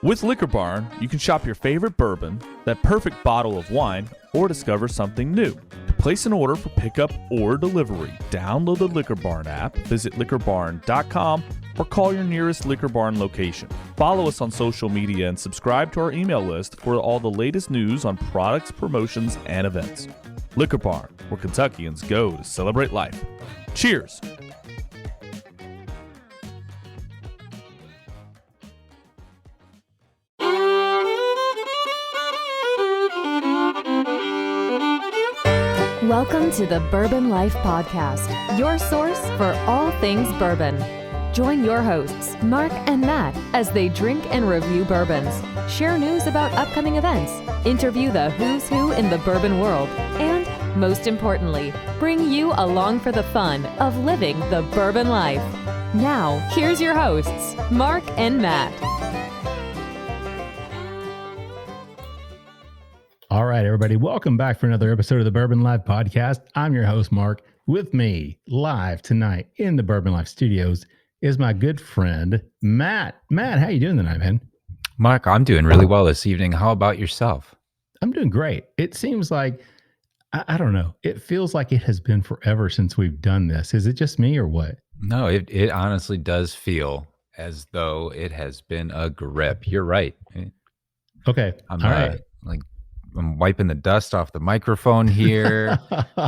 With Liquor Barn, you can shop your favorite bourbon, that perfect bottle of wine, or discover something new. To place an order for pickup or delivery, download the Liquor Barn app, visit liquorbarn.com, or call your nearest Liquor Barn location. Follow us on social media and subscribe to our email list for all the latest news on products, promotions, and events. Liquor Barn, where Kentuckians go to celebrate life. Cheers! Welcome to the Bourbon Life Podcast, your source for all things bourbon. Join your hosts, Mark and Matt, as they drink and review bourbons, share news about upcoming events, interview the who's who in the bourbon world, and, most importantly, bring you along for the fun of living the bourbon life. Now, here's your hosts, Mark and Matt. All right, everybody, welcome back for another episode of the Bourbon Life Podcast. I'm your host, Mark. With me live tonight in the Bourbon Life Studios is my good friend, Matt. Matt, how you doing tonight, man? Mark, I'm doing really well this evening. How about yourself? I'm doing great. It seems like, I don't know, it feels like it has been forever since we've done this. Is it just me or what? No, it honestly does feel as though it has been a grip. You're right. Okay, I'm all right. I'm wiping the dust off the microphone here,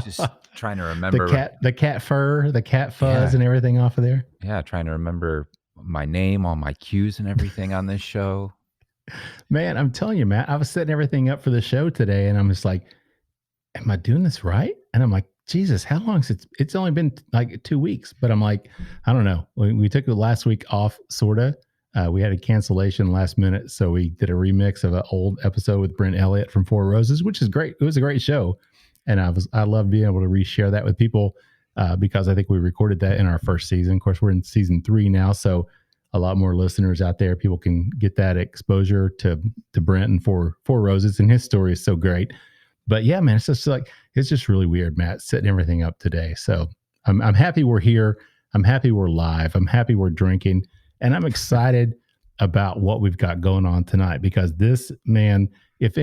just trying to remember the cat fur, the cat fuzz, and everything off of there. Yeah, trying to remember my name, all my cues, and everything on this show. Man, I'm telling you, Matt, I was setting everything up for the show today, and I'm just like, "Am I doing this right?" And I'm like, "Jesus, how long since it's only been like 2 weeks?" But I'm like, I don't know. We took the last week off, sorta. We had a cancellation last minute, so we did a remix of an old episode with Brent Elliott from Four Roses, which is great. It was a great show, and I love being able to reshare that with people because I think we recorded that in our first season. Of course, we're in season 3 now, so a lot more listeners out there. People can get that exposure to Brent and Four Roses, and his story is so great. But yeah, man, it's just really weird, Matt, setting everything up today. So I'm happy we're here. I'm happy we're live. I'm happy we're drinking. And I'm excited about what we've got going on tonight because this, man, if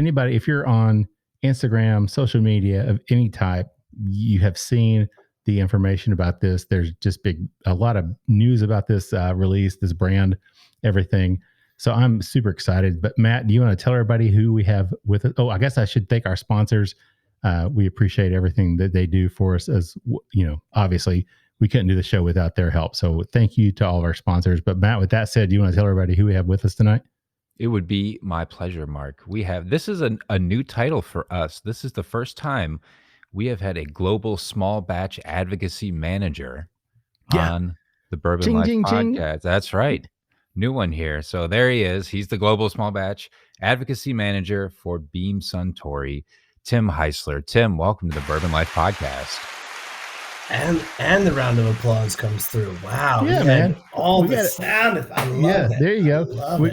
you're on Instagram, social media of any type, you have seen the information about this. There's just a lot of news about this release, this brand, everything. So I'm super excited. But Matt, do you want to tell everybody who we have with us? Oh, I guess I should thank our sponsors. We appreciate everything that they do for us. As you know, obviously, we couldn't do the show without their help. So thank you to all of our sponsors. But Matt, with that said, do you want to tell everybody who we have with us tonight? It would be my pleasure, Mark. This is a new title for us. This is the first time we have had a global small batch advocacy manager on the Bourbon Life Podcast. That's right. New one here. So there he is. He's the global small batch advocacy manager for Beam Suntory, Tim Heuisler. Tim, welcome to the Bourbon Life Podcast. And the round of applause comes through. Wow. Yeah, man. All the sound. I love it. There you go.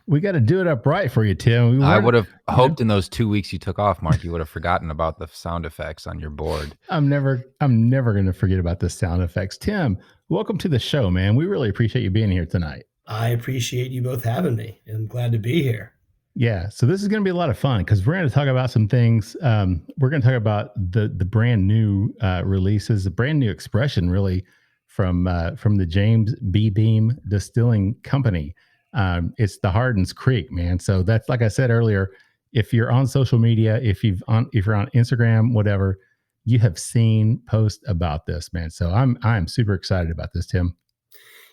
We got to do it upright for you, Tim. I would have hoped in those 2 weeks you took off, Mark, you would have forgotten about the sound effects on your board. I'm never going to forget about the sound effects. Tim, welcome to the show, man. We really appreciate you being here tonight. I appreciate you both having me. I'm glad to be here. Yeah, so this is going to be a lot of fun because we're going to talk about some things. We're going to talk about the brand new releases, the brand new expression, really, from the James B. Beam Distilling Company. It's the Hardin's Creek, man. So that's, like I said earlier, if you're on social media, if you're on Instagram, whatever, you have seen posts about this, man. So I'm super excited about this, Tim.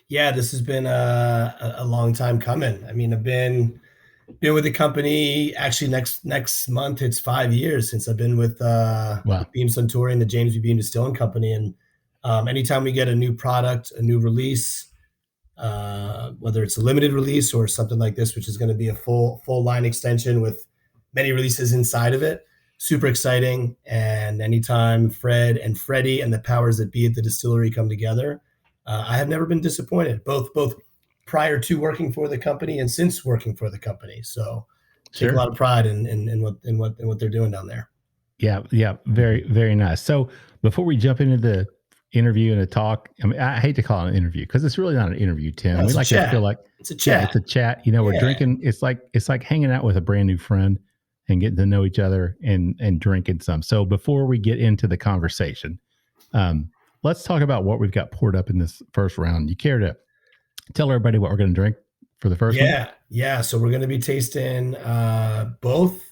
Yeah, this has been a long time coming. I mean, I've been with the company. Actually, next month it's 5 years since I've been with Beam Suntory and the James B. Beam Distilling Company. And anytime we get a new product, a new release, whether it's a limited release or something like this, which is going to be a full line extension with many releases inside of it, super exciting. And anytime Fred and Freddie and the powers that be at the distillery come together, I have never been disappointed, both prior to working for the company and since working for the company. So take a lot of pride in what they're doing down there. Yeah. Very, very nice. So before we jump into interview and a talk. I mean, I hate to call it an interview because it's really not an interview, Tim. No, we like to feel like it's a chat. Yeah, it's a chat. You know, we're drinking. It's like hanging out with a brand new friend and getting to know each other and drinking some. So before we get into the conversation, let's talk about what we've got poured up in this first round. You care to tell everybody what we're going to drink for the first one? Yeah. So we're going to be tasting both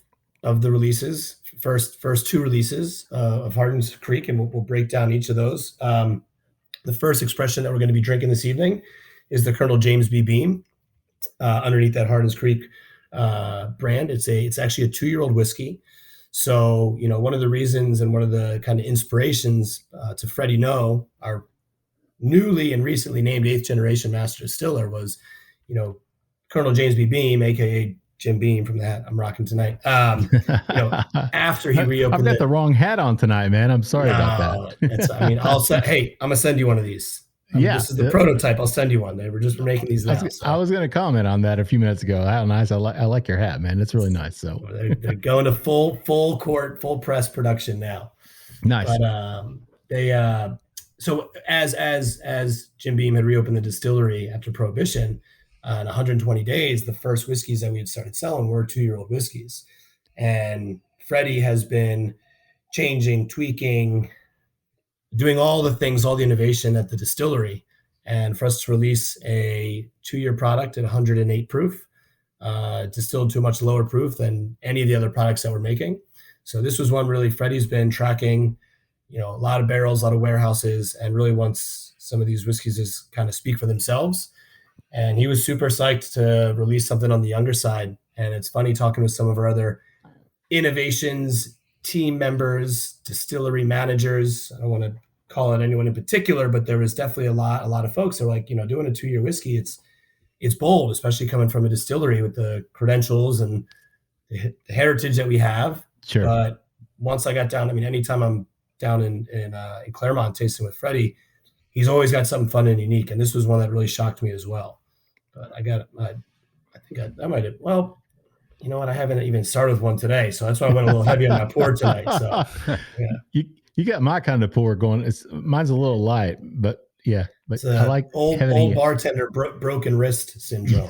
of the releases, first two releases of Hardin's Creek, and we'll break down each of those. The first expression that we're going to be drinking this evening is the Colonel James B. Beam underneath that Hardin's Creek brand. It's actually a 2-year-old whiskey. So, you know, one of the reasons and one of the kind of inspirations to Freddie Noe, our newly and recently named 8th generation Master Distiller, was, you know, Colonel James B. Beam, aka Jim Beam from the hat I'm rocking tonight. You know, after he reopened, I've got the wrong hat on tonight, man. I'm sorry about that. I'll say, hey, I'm gonna send you one of these. This is the prototype. I'll send you one. We're making these now. I was going to comment on that a few minutes ago. How nice! I like your hat, man. It's really nice. So they're going to full court, full press production now. Nice. But so as Jim Beam had reopened the distillery after Prohibition, in 120 days, the first whiskeys that we had started selling were 2-year-old whiskeys, and Freddie has been changing, tweaking, doing all the things, all the innovation at the distillery, and for us to release a 2-year product at 108 proof, distilled to a much lower proof than any of the other products that we're making. So this was one really Freddie's been tracking, you know, a lot of barrels, a lot of warehouses, and really wants some of these whiskeys to kind of speak for themselves. And he was super psyched to release something on the younger side. And it's funny talking with some of our other innovations, team members, distillery managers. I don't want to call it anyone in particular, but there was definitely a lot of folks that are like, you know, doing a 2-year whiskey, it's bold, especially coming from a distillery with the credentials and the heritage that we have. Sure. But once I got down, I mean, anytime I'm down in Claremont tasting with Freddie, he's always got something fun and unique. And this was one that really shocked me as well. But I think I might have, well, you know what? I haven't even started with one today. So that's why I went a little heavy on my pour tonight. So yeah. You got my kind of pour going. Mine's a little light, but yeah. But I like old bartender broken wrist syndrome.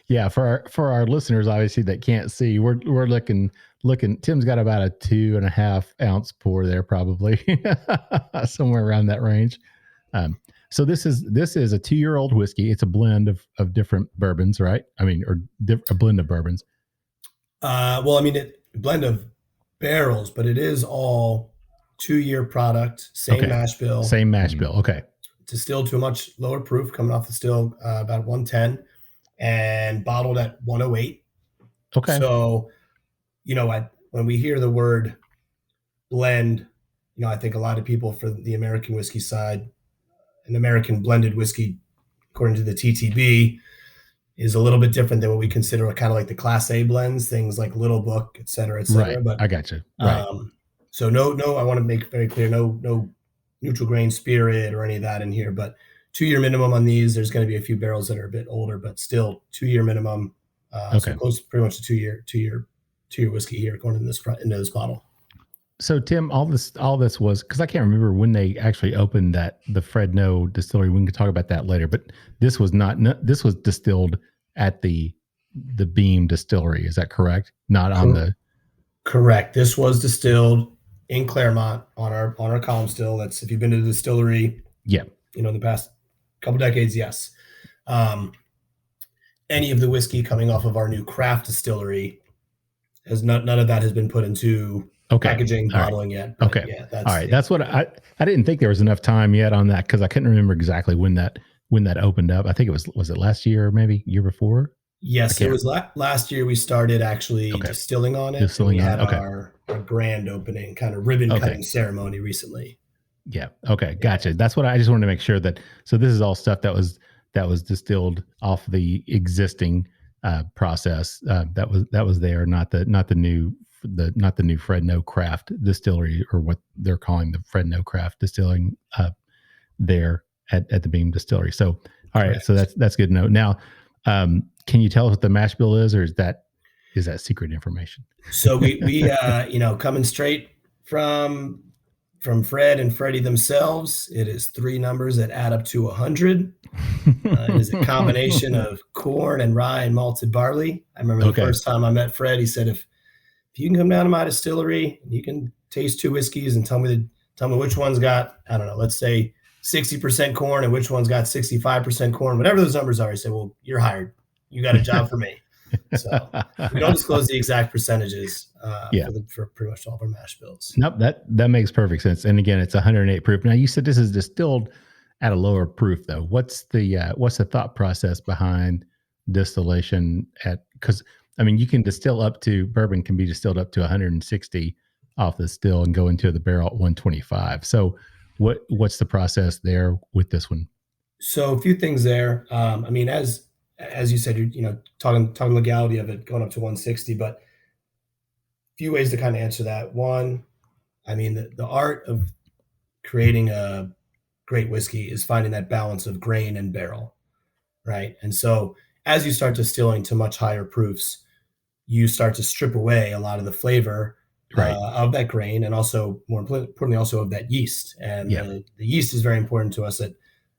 Yeah, for our listeners, obviously that can't see, we're looking. Tim's got about a 2.5 ounce pour there, probably somewhere around that range. So this is a 2-year-old whiskey. It's a blend of different bourbons, right? I mean, or a blend of bourbons. Well, I mean, a blend of barrels, but it is all 2-year product, same mash bill. Same mash bill. Okay. Distilled to a much lower proof, coming off the still about 110, and bottled at 108. Okay. So, you know, when we hear the word blend, you know, I think a lot of people for the American whiskey side, an American blended whiskey, according to the TTB, is a little bit different than what we consider kind of like the Class A blends, things like Little Book, et cetera, et cetera. Right. But I got you. Right. So no, I want to make very clear, no neutral grain spirit or any of that in here, but 2-year minimum on these. There's going to be a few barrels that are a bit older, but still 2-year minimum. So close, pretty much a 2-year whiskey here going into this bottle. So Tim, all this was, because I can't remember when they actually opened the Freddie Noe distillery. We can talk about that later, but this was this was distilled at the Beam distillery. Is that correct? Not on the. Correct. This was distilled in Claremont on our column still. That's, if you've been to the distillery. Yeah. You know, in the past couple decades, yes. Any of the whiskey coming off of our new craft distillery none of that has been put into packaging, bottling yet. Okay. Yeah, all right. That's what I didn't think there was enough time yet on that, because I couldn't remember exactly when that opened up. I think was it last year or maybe year before? Yes, it was last year we started actually distilling on it. We had our grand opening kind of ribbon cutting ceremony recently. Yeah. Okay. Gotcha. That's what I just wanted to make sure that. So this is all stuff that was distilled off the existing process that was there, not the new Freddie Noe craft distillery, or what they're calling the Freddie Noe craft distilling there at the Beam distillery. So all right. Correct. So that's good to know. Now, can you tell us what the mash bill is, or is that secret information? So we coming straight from from Fred and Freddie themselves, it is 3 numbers that add up to 100. It is a combination of corn and rye and malted barley. I remember the first time I met Fred, he said, if you can come down to my distillery, you can taste 2 whiskeys and tell me which one's got, I don't know, let's say 60% corn and which one's got 65% corn, whatever those numbers are. He said, well, you're hired. You got a job for me. So we don't disclose the exact percentages for pretty much all of our mash bills. Nope, that makes perfect sense. And again, it's 108 proof. Now you said this is distilled at a lower proof though. What's the thought process behind distillation because I mean, you can distill bourbon can be distilled up to 160 off the still and go into the barrel at 125. So what's the process there with this one? So a few things there. I mean, as you said, you're talking legality of it going up to 160, but a few ways to kind of answer that. One, I mean, the art of creating a great whiskey is finding that balance of grain and barrel, right? And so as you start distilling to much higher proofs, you start to strip away a lot of the flavor of that grain, and also, more importantly, also of that yeast. And the yeast is very important to us at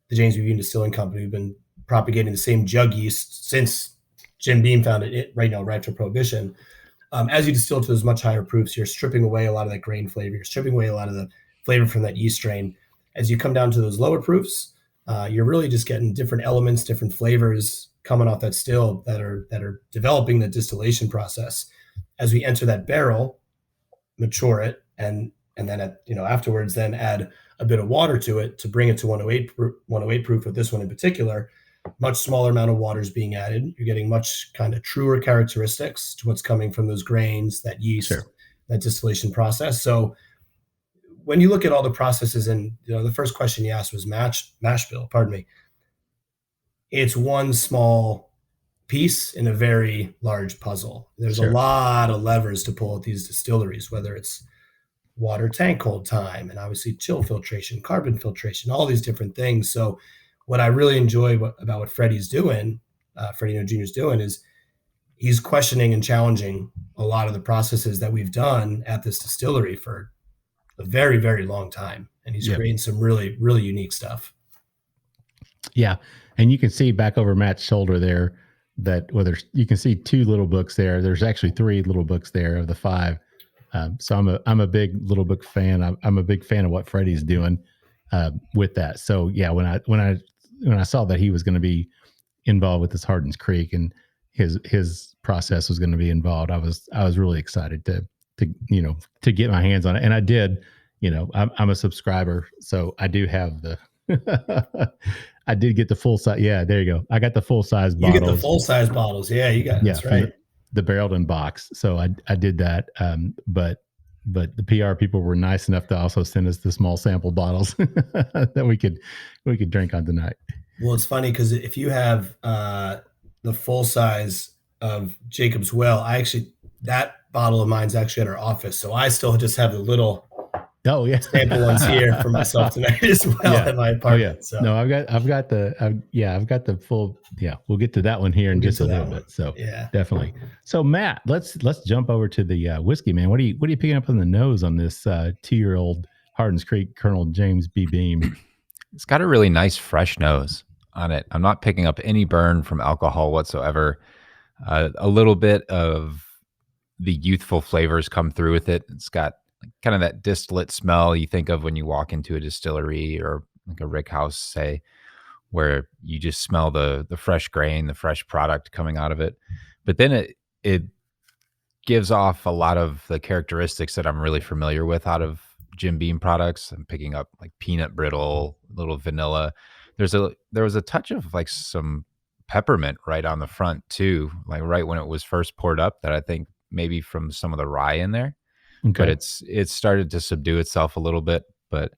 the James B. Beam Distilling Company. We've been propagating the same jug yeast since Jim Beam founded it, right after Prohibition. As you distill to those much higher proofs, you're stripping away a lot of that grain flavor. You're stripping away a lot of the flavor from that yeast strain. As you come down to those lower proofs, you're really just getting different elements, different flavors coming off that still that are developing the distillation process. As we enter that barrel, mature it, and then afterwards, then add a bit of water to it to bring it to 108 proof. With this one in particular, much smaller amount of water is being added. You're getting much kind of truer characteristics to what's coming from those grains, that yeast, that distillation process. So when you look at all the processes, and the first question you asked was mash bill, pardon me. It's one small piece in a very large puzzle. There's a lot of levers to pull at these distilleries, whether it's water tank hold time, and obviously chill filtration, carbon filtration, all these different things. So what I really enjoy about what Freddie's doing, Freddie Noe Jr. is doing, is he's questioning and challenging a lot of the processes that we've done at this distillery for a very, very long time. And he's creating some really, really unique stuff. Yeah. And you can see back over Matt's shoulder there that you can see 2 little books there. There's actually 3 little books there of the 5. So I'm a big little book fan. I'm a big fan of what Freddie's doing with that. So yeah, when I saw that he was going to be involved with this Hardin's Creek and his process was going to be involved, I was really excited to get my hands on it. And I did. I'm a subscriber, so I do have I did get the full size. Yeah, there you go. I got the full size bottles. You get the full size bottles. Yeah, you got. That's right. The barreled in box. So I did that. But the PR people were nice enough to also send us the small sample bottles that we could drink on tonight. Well, it's funny because if you have the full size of Jacob's Well, that bottle of mine's actually at our office. So I still just have the little sample ones here for myself tonight as well in my apartment. So. No, I've got the full. Yeah, we'll get to that one here in just a little bit. So definitely. So Matt, let's jump over to the whiskey, man. What are you picking up on the nose on this 2-year-old Hardin's Creek Colonel James B. Beam? It's got a really nice fresh nose on it. I'm not picking up any burn from alcohol whatsoever. A little bit of the youthful flavors come through with it. It's got kind of that distillate smell you think of when you walk into a distillery or like a rick house, say, where you just smell the fresh grain, the fresh product coming out of it. But then it gives off a lot of the characteristics that I'm really familiar with out of Jim Beam products. I'm picking up like peanut brittle, a little vanilla. There was a touch of like some peppermint right on the front too, like right when it was first poured up, that I think maybe from some of the rye in there. Okay. But it's started to subdue itself a little bit, but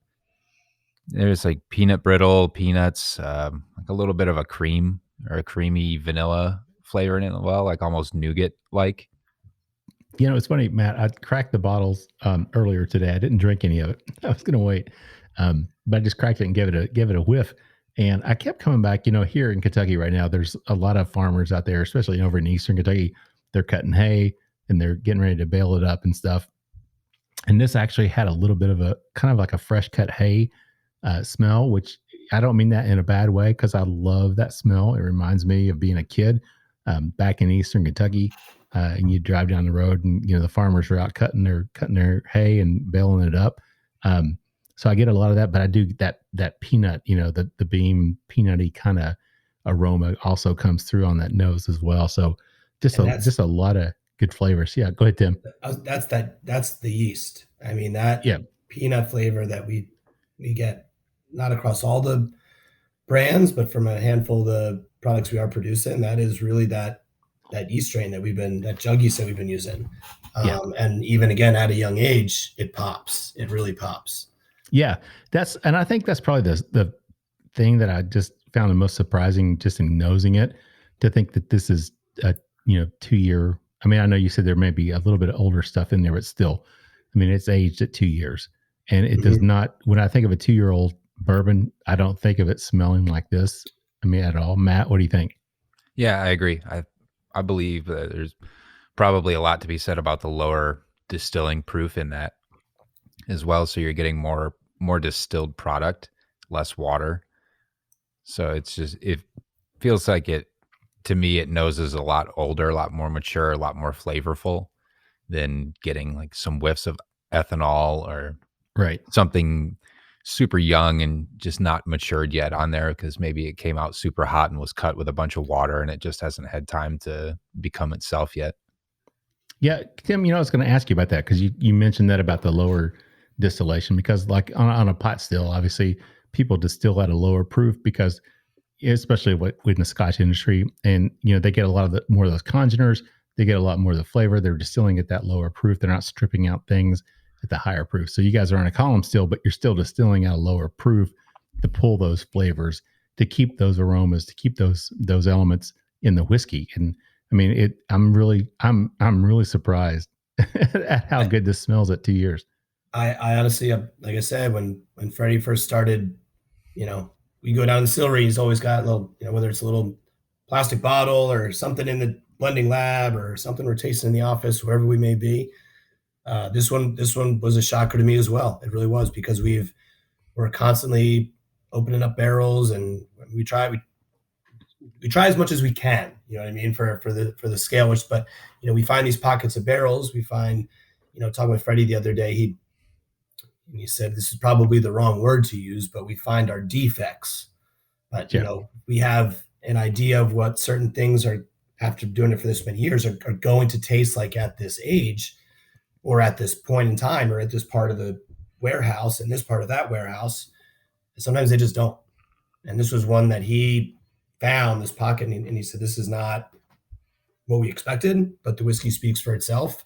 there's like peanut brittle, peanuts, like a little bit of a cream or a creamy vanilla flavor in it as well, like almost nougat like. It's funny, Matt, I cracked the bottles earlier today. I didn't drink any of it. I was going to wait. But I just cracked it and gave it a whiff. And I kept coming back, here in Kentucky right now, there's a lot of farmers out there, especially over in Eastern Kentucky. They're cutting hay and they're getting ready to bale it up and stuff. And this actually had a little bit of a kind of like a fresh cut hay smell, which I don't mean that in a bad way, because I love that smell. It reminds me of being a kid back in Eastern Kentucky. And you drive down the road, and the farmers are out cutting their hay and baling it up. So I get a lot of that, but I do that peanut, the Beam peanutty kind of aroma also comes through on that nose as well. So just a lot of good flavors. Yeah, go ahead, Tim. That's the yeast. I mean, that peanut flavor that we get, not across all the brands, but from a handful of the products we are producing, that is really that yeast strain that jug yeast that we've been using. And even again, at a young age, it pops. It really pops. Yeah, and I think that's probably the thing that I just found the most surprising, just in nosing it, to think that this is a 2-year. I mean, I know you said there may be a little bit of older stuff in there, but still, I mean, it's aged at 2 years, and it does not. When I think of a 2-year-old bourbon, I don't think of it smelling like this. I mean, at all. Matt, what do you think? Yeah, I agree. I believe that there's probably a lot to be said about the lower distilling proof in that as well. So you're getting more distilled product, less water. So it feels like to me, it noses a lot older, a lot more mature, a lot more flavorful than getting like some whiffs of ethanol or something super young and just not matured yet on there, because maybe it came out super hot and was cut with a bunch of water and it just hasn't had time to become itself yet. Yeah, Tim, I was going to ask you about that, because you mentioned that about the lower distillation, because like on a pot still, obviously people distill at a lower proof, because especially in the Scotch industry, and they get a lot of more of those congeners, they get a lot more of the flavor. They're distilling at that lower proof. They're not stripping out things at the higher proof. So you guys are on a column still, but you're still distilling at a lower proof to pull those flavors, to keep those aromas, to keep those elements in the whiskey. And I mean, I'm really surprised at how good this smells at 2 years. I honestly, like I said, when Freddie first started, we go down the distillery, he's always got a little, whether it's a little plastic bottle or something in the blending lab or something we're tasting in the office, wherever we may be. This one was a shocker to me as well. It really was, because we're constantly opening up barrels, and we try as much as we can, you know what I mean, for the scale, but we find these pockets of barrels. We find, talking with Freddie the other day, he said, this is probably the wrong word to use, but we find our defects. But, we have an idea of what certain things are, after doing it for this many years, are going to taste like at this age, or at this point in time, or at this part of the warehouse and this part of that warehouse. And sometimes they just don't. And this was one that he found, this pocket, and he said, this is not what we expected, but the whiskey speaks for itself.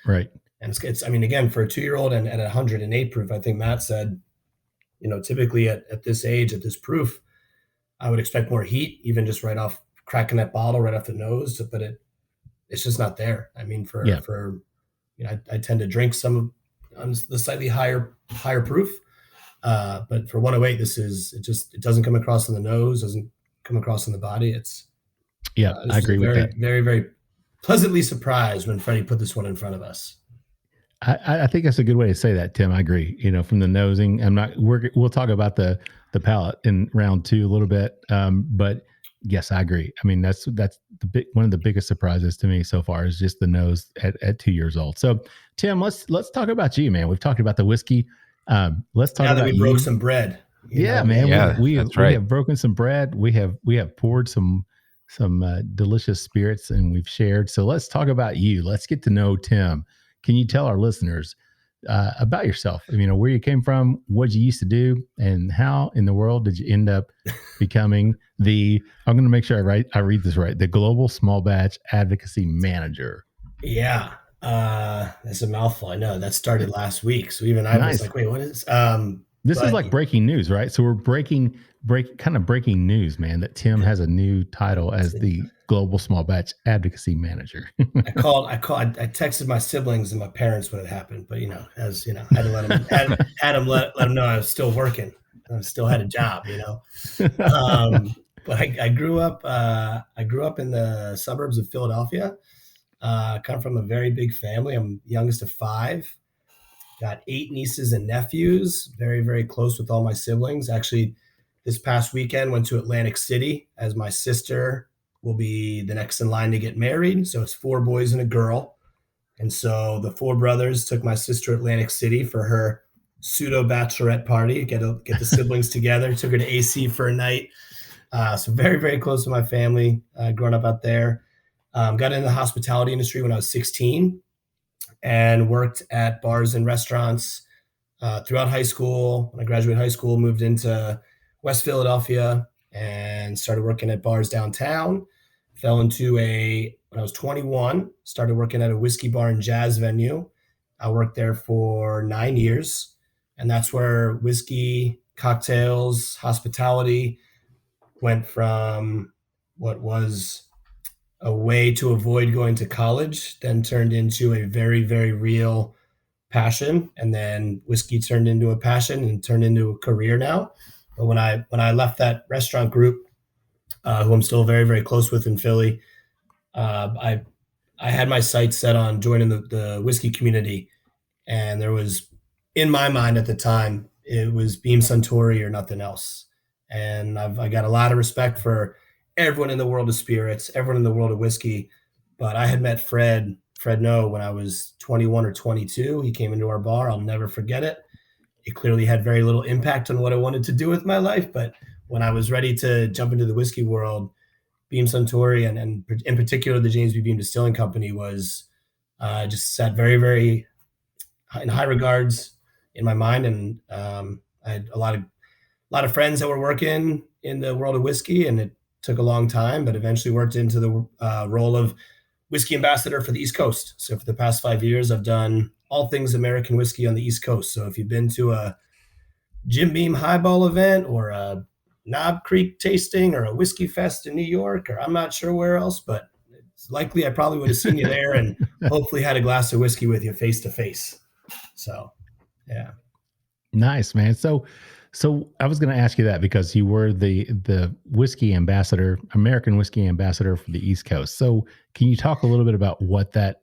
Right. And it's I mean, again, for a 2-year-old and at 108 proof, I think Matt said, typically at this age, at this proof, I would expect more heat, even just right off cracking that bottle right off the nose, but it's just not there. I mean, I tend to drink some on the slightly higher proof, but for 108, it doesn't come across in the nose, doesn't come across in the body. I agree with that. Very, very pleasantly surprised when Freddie put this one in front of us. I think that's a good way to say that, Tim. I agree. From the nosing, we'll talk about the palate in round 2 a little bit. But yes, I agree. I mean, that's one of the biggest surprises to me so far is just the nose at 2 years old. So Tim, let's talk about you, man. We've talked about the whiskey. Let's talk about you. Broke some bread. Man. Yeah, we have broken some bread. We have poured some delicious spirits, and we've shared. So let's talk about you. Let's get to know Tim. Can you tell our listeners about yourself? Where you came from, what you used to do, and how in the world did you end up becoming I'm going to make sure I read this right, the Global Small Batch Advocacy Manager. Yeah. That's a mouthful. I know that started last week. So even I was like, wait, what is, this is like breaking news, right? So we're breaking news, man, that Tim has a new title as the Global Small Batch Advocacy Manager. I texted my siblings and my parents when it happened, but had to let them know I was still working. I still had a job, But I grew up in the suburbs of Philadelphia. Come from a very big family. I'm youngest of 5. Got 8 nieces and nephews, very, very close with all my siblings. Actually, this past weekend went to Atlantic City as my sister will be the next in line to get married. So it's 4 boys and a girl. And so the 4 brothers took my sister to Atlantic City for her pseudo bachelorette party, get the siblings together, took her to AC for a night. So very, very close to my family, growing up out there. Got into the hospitality industry when I was 16 and worked at bars and restaurants throughout high school. When I graduated high school, moved into West Philadelphia and started working at bars downtown. Fell into when I was 21, started working at a whiskey bar and jazz venue. I worked there for 9 years, and that's where whiskey, cocktails, hospitality went from what was a way to avoid going to college, then turned into a very, very real passion. And then whiskey turned into a passion and turned into a career now. But when I left that restaurant group, who I'm still very, very close with in Philly, I had my sights set on joining the whiskey community. And there was, in my mind at the time, it was Beam Suntory or nothing else. And I got a lot of respect for everyone in the world of spirits, everyone in the world of whiskey. But I had met Fred Noe when I was 21 or 22. He came into our bar. I'll never forget it. It clearly had very little impact on what I wanted to do with my life. But when I was ready to jump into the whiskey world, Beam Suntory and in particular the James B. Beam Distilling Company was just sat very, very in high regards in my mind. And I had a lot of friends that were working in the world of whiskey, and it took a long time, but eventually worked into the role of whiskey ambassador for the East Coast. So for the past 5 years, I've done all things American whiskey on the East Coast. So if you've been to a Jim Beam highball event or a Knob Creek tasting or a whiskey fest in New York, or I'm not sure where else, but it's likely I probably would have seen you there and hopefully had a glass of whiskey with you face to face. So, yeah. Nice, man. So I was going to ask you that because you were the whiskey ambassador, American whiskey ambassador for the East Coast. So can you talk a little bit about what that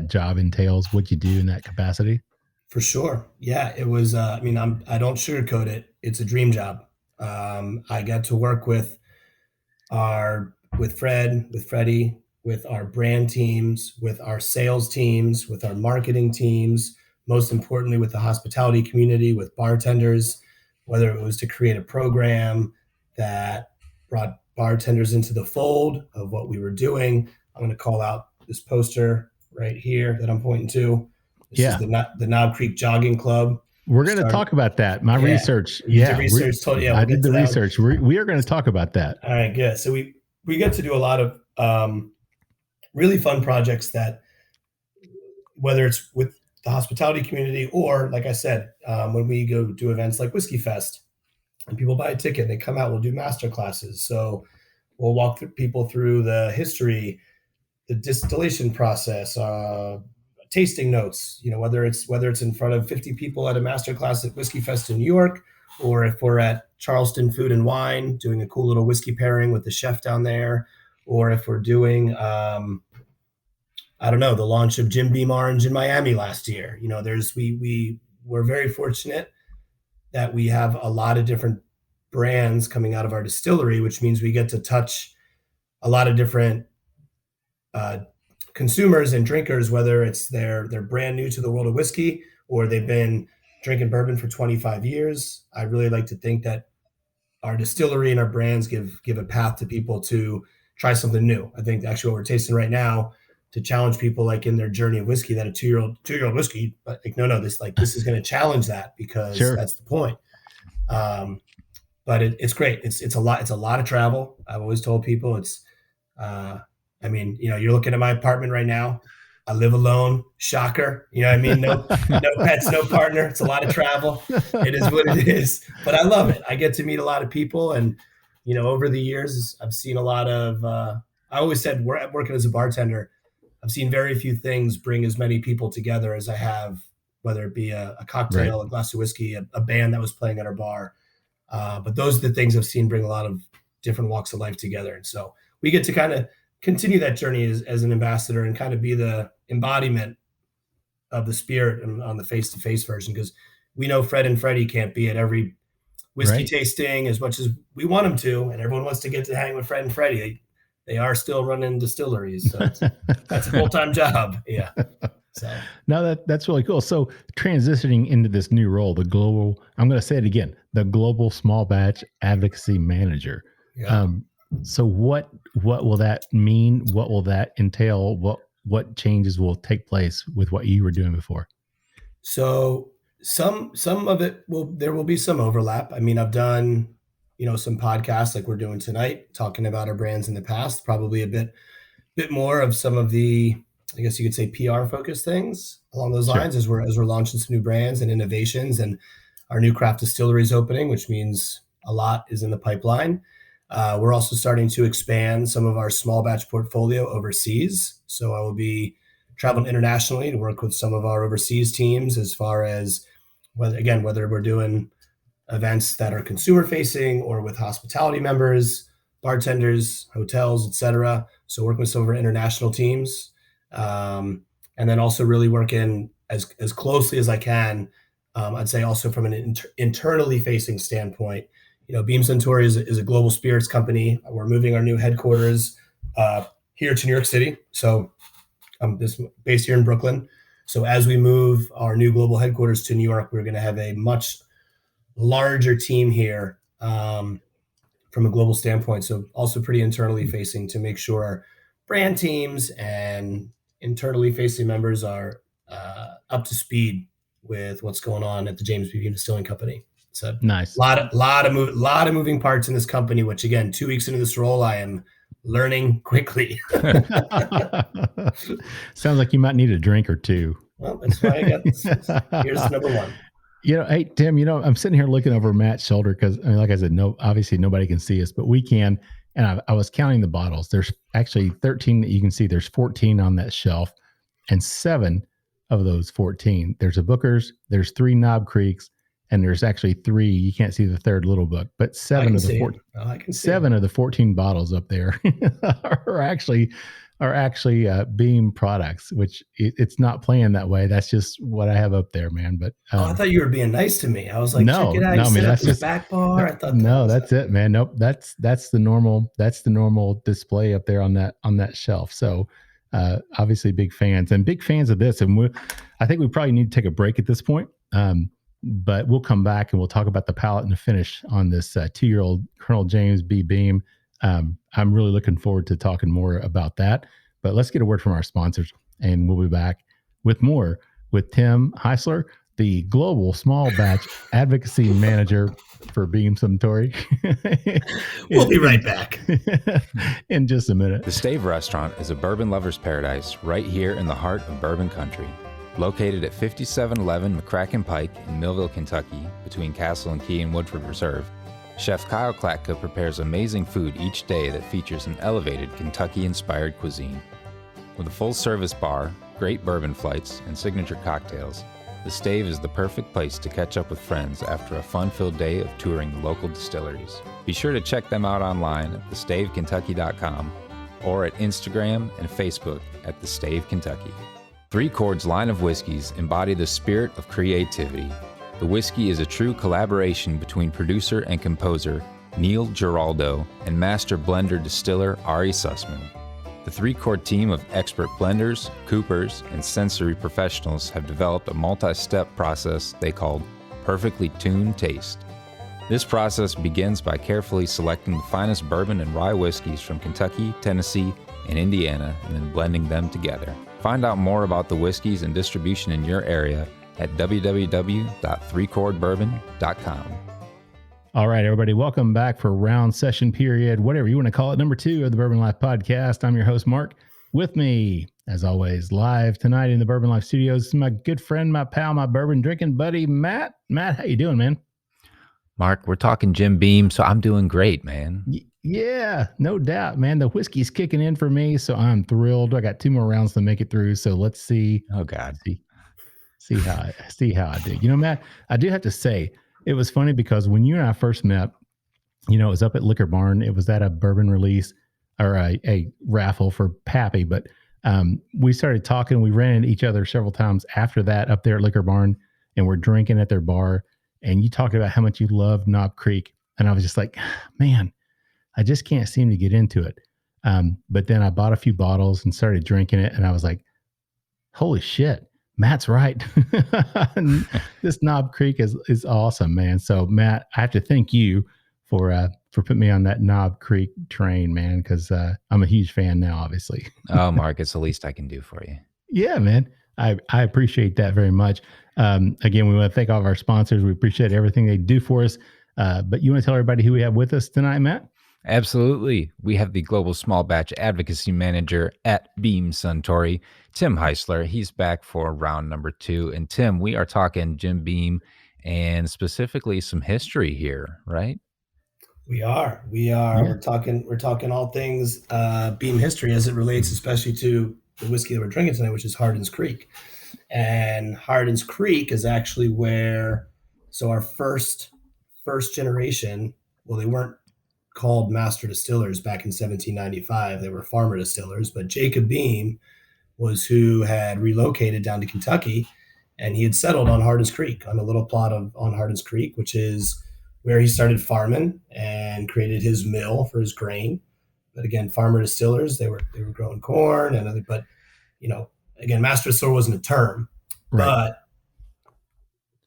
job entails, what you do in that capacity? For sure. Yeah, it was, I don't sugarcoat it. It's a dream job. I got to work with Freddie, with our brand teams, with our sales teams, with our marketing teams, most importantly with the hospitality community, with bartenders, whether it was to create a program that brought bartenders into the fold of what we were doing. I'm going to call out this poster right here that I'm pointing to. This is the Knob Creek Jogging Club. We're going to talk about that. My research. I did the research. We are going to talk about that. All right, good. So we get to do a lot of really fun projects that, whether it's with the hospitality community or, like I said, when we go do events like Whiskey Fest and people buy a ticket, they come out, we'll do master classes. So we'll walk people through the history, the distillation process, tasting notes, whether it's in front of 50 people at a master class at Whiskey Fest in New York, or if we're at Charleston Food and Wine doing a cool little whiskey pairing with the chef down there, or if we're doing, the launch of Jim Beam Orange in Miami last year. We're very fortunate that we have a lot of different brands coming out of our distillery, which means we get to touch a lot of different consumers and drinkers, whether it's they're brand new to the world of whiskey or they've been drinking bourbon for 25 years. I really like to think that our distillery and our brands give a path to people to try something new. I think actually what we're tasting right now to challenge people like in their journey of whiskey, that a two-year-old whiskey, but this is going to challenge that because that's the point. But it's great. It's a lot of travel. I've always told people you're looking at my apartment right now. I live alone. Shocker. No pets, no partner. It's a lot of travel. It is what it is, but I love it. I get to meet a lot of people. And, over the years, I've seen a lot of, I always said working as a bartender, I've seen very few things bring as many people together as I have, whether it be a cocktail, right, a glass of whiskey, a band that was playing at our bar. But those are the things I've seen bring a lot of different walks of life together. And so we get to kind of continue that journey as an ambassador and kind of be the embodiment of the spirit on the face-to-face version, because we know Fred and Freddie can't be at every whiskey tasting as much as we want them to, and everyone wants to get to hang with Fred and Freddie. They are still running distilleries, so that's a full-time job. Yeah. So no, that's really cool. So transitioning into this new role, the global, I'm going to say it again, the global small batch advocacy manager. Yeah. So what will that mean? What will that entail? What changes will take place with what you were doing before? So some of it there will be some overlap. I mean, I've done, some podcasts like we're doing tonight, talking about our brands in the past, probably a bit more of some of the, I guess you could say, PR focused things along those lines as we're launching some new brands and innovations, and our new craft distillery is opening, which means a lot is in the pipeline. We're also starting to expand some of our small batch portfolio overseas. So I will be traveling internationally to work with some of our overseas teams as far as whether we're doing events that are consumer facing or with hospitality members, bartenders, hotels, etc. So working with some of our international teams, and then also really working as closely as I can. I'd say also from an internally facing standpoint. Beam Suntory is a global spirits company. We're moving our new headquarters here to New York City. So I'm based here in Brooklyn. So as we move our new global headquarters to New York, we're going to have a much larger team here from a global standpoint. So also pretty internally facing to make sure our brand teams and internally facing members are up to speed with what's going on at the James B. Beam Distilling Company. So nice. lot of moving parts in this company, which again, 2 weeks into this role, I am learning quickly. Sounds like you might need a drink or two. Well, that's why I got this. Here's number one. Hey, Tim, I'm sitting here looking over Matt's shoulder because, like I said, obviously nobody can see us, but we can. And I was counting the bottles. There's actually 13 that you can see. There's 14 on that shelf, and 7 of those 14. There's a Booker's, there's 3 Knob Creeks, and there's actually 3. You can't see the third little book, but 7 of the 14 bottles up there are actually Beam products, which it's not playing that way. That's just what I have up there, man. But I thought you were being nice to me. I was like, no, check it out. no, I mean, that's just back bar. I thought that's it, man. Nope, that's the normal display up there on that shelf. So obviously big fans of this, and I think we probably need to take a break at this point. But we'll come back and we'll talk about the palate and the finish on this 2-year-old Colonel James B. Beam. I'm really looking forward to talking more about that. But let's get a word from our sponsors, and we'll be back with more with Tim Heuisler, the Global Small Batch Advocacy Manager for Beam Suntory. We'll be right back. In just a minute. The Stave Restaurant is a bourbon lover's paradise right here in the heart of bourbon country. Located at 5711 McCracken Pike in Millville, Kentucky, between Castle and Key and Woodford Reserve, Chef Kyle Klatka prepares amazing food each day that features an elevated Kentucky-inspired cuisine. With a full-service bar, great bourbon flights, and signature cocktails, the Stave is the perfect place to catch up with friends after a fun-filled day of touring the local distilleries. Be sure to check them out online at thestavekentucky.com or at Instagram and Facebook at The Stave Kentucky. Three Chord's line of whiskeys embody the spirit of creativity. The whiskey is a true collaboration between producer and composer Neil Giraldo and master blender distiller Ari Sussman. The 3 Chord team of expert blenders, coopers, and sensory professionals have developed a multi-step process they call Perfectly Tuned Taste. This process begins by carefully selecting the finest bourbon and rye whiskeys from Kentucky, Tennessee, and Indiana, and then blending them together. Find out more about the whiskeys and distribution in your area at www.3chordbourbon.com. All right, everybody, welcome back for round session period, whatever you want to call it, number 2 of the Bourbon Life Podcast. I'm your host, Mark. With me, as always, live tonight in the Bourbon Life Studios, is my good friend, my pal, my bourbon drinking buddy, Matt. Matt, how you doing, man? Mark, we're talking Jim Beam, so I'm doing great, man. Yeah, no doubt, man. The whiskey's kicking in for me, so I'm thrilled. I got 2 more rounds to make it through, so let's see. Oh, God. See how I do. Matt, I do have to say, it was funny because when you and I first met, it was up at Liquor Barn. It was at a bourbon release or a raffle for Pappy, but We started talking. We ran into each other several times after that up there at Liquor Barn, and we're drinking at their bar. And you talked about how much you love Knob Creek. And I was just like, man, I just can't seem to get into it. But then I bought a few bottles and started drinking it. And I was like, holy shit, Matt's right. This Knob Creek is awesome, man. So Matt, I have to thank you for putting me on that Knob Creek train, man, because I'm a huge fan now, obviously. Oh, Mark, it's the least I can do for you. Yeah, man. I appreciate that very much. Again, we want to thank all of our sponsors. We appreciate everything they do for us. But you want to tell everybody who we have with us tonight, Matt? Absolutely. We have the Global Small Batch Advocacy Manager at Beam Suntory, Tim Heuisler. He's back for round number 2. And Tim, we are talking Jim Beam and specifically some history here, right? We are. Yeah. We're talking all things Beam history as it relates, especially to the whiskey that we're drinking tonight, which is Hardin's Creek. And Hardin's Creek is actually where, so our first generation, well, they weren't called Master Distillers back in 1795. They were farmer distillers, but Jacob Beam was who had relocated down to Kentucky, and he had settled on Hardin's Creek, on a little plot on Hardin's Creek, which is where he started farming and created his mill for his grain. But again, farmer distillers, they were growing corn and other, but again, Master Distiller wasn't a term, right. But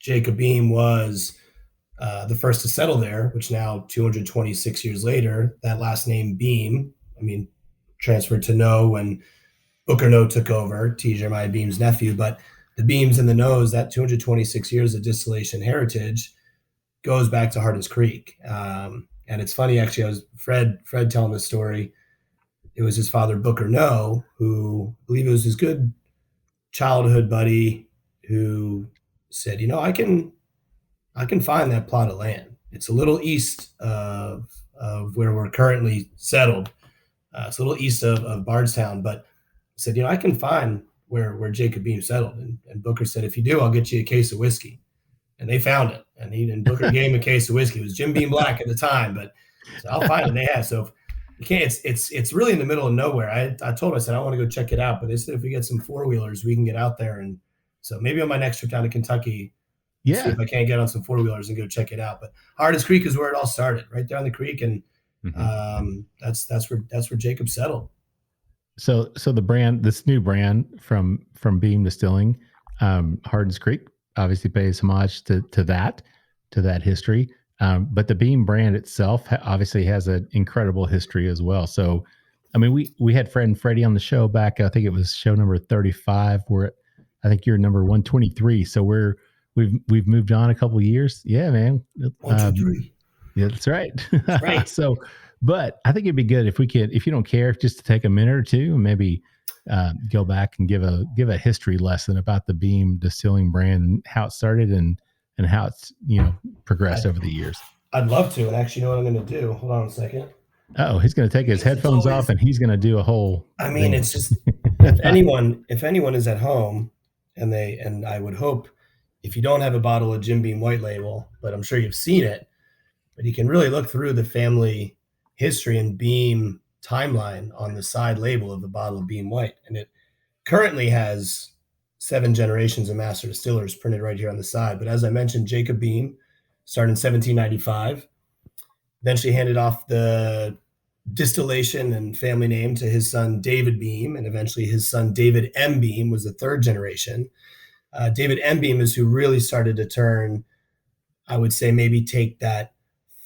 Jacob Beam was the first to settle there, which now 226 years later, that last name Beam, transferred to Noe when Booker Noe took over, T. Jeremiah Beam's nephew. But the Beams and the Noes, that 226 years of distillation heritage goes back to Hardin's Creek. And it's funny, actually, I was Fred telling this story. It was his father, Booker Noe, who I believe it was his good childhood buddy, who said, I can find that plot of land. It's a little east of where we're currently settled. It's a little east of Bardstown, but he said, I can find where Jacob Beam settled. And Booker said, if you do, I'll get you a case of whiskey. And they found it. And Booker gave him a case of whiskey. It was Jim Beam Black at the time, but so I'll find it. They have. So you can't, it's really in the middle of nowhere. I told him, I said, I want to go check it out. But they said, if we get some 4-wheelers, we can get out there. And so maybe on my next trip down to Kentucky, see if I can't get on some 4-wheelers and go check it out. But Hardin's Creek is where it all started, right there on the creek. And that's where Jacob settled. So the brand, this new brand from Beam Distilling, Hardin's Creek, obviously pays homage to that history. But the Beam brand itself obviously has an incredible history as well. So, we had Fred and Freddie on the show back, I think it was show number 35, where I think you're number 123. So we've moved on a couple of years. Yeah, man. 123. Yeah, that's right. That's right. So, but I think it'd be good if we could, if you don't care, just to take a minute or two and maybe go back and give a history lesson about the Beam Distilling brand and how it started and how it's progressed over the years. I'd love to, and actually, you know what I'm going to do? Hold on a second. Oh, he's going to take his headphones off and he's going to do a whole. Thing. It's just if anyone is at home, and I would hope if you don't have a bottle of Jim Beam White Label, but I'm sure you've seen it, but you can really look through the family history and Beam timeline on the side label of the bottle of Beam White. And it currently has 7 generations of master distillers printed right here on the side. But as I mentioned, Jacob Beam started in 1795, eventually handed off the distillation and family name to his son, David Beam, and eventually his son, David M. Beam, was the 3rd generation. David M. Beam is who really started to turn, I would say, maybe take that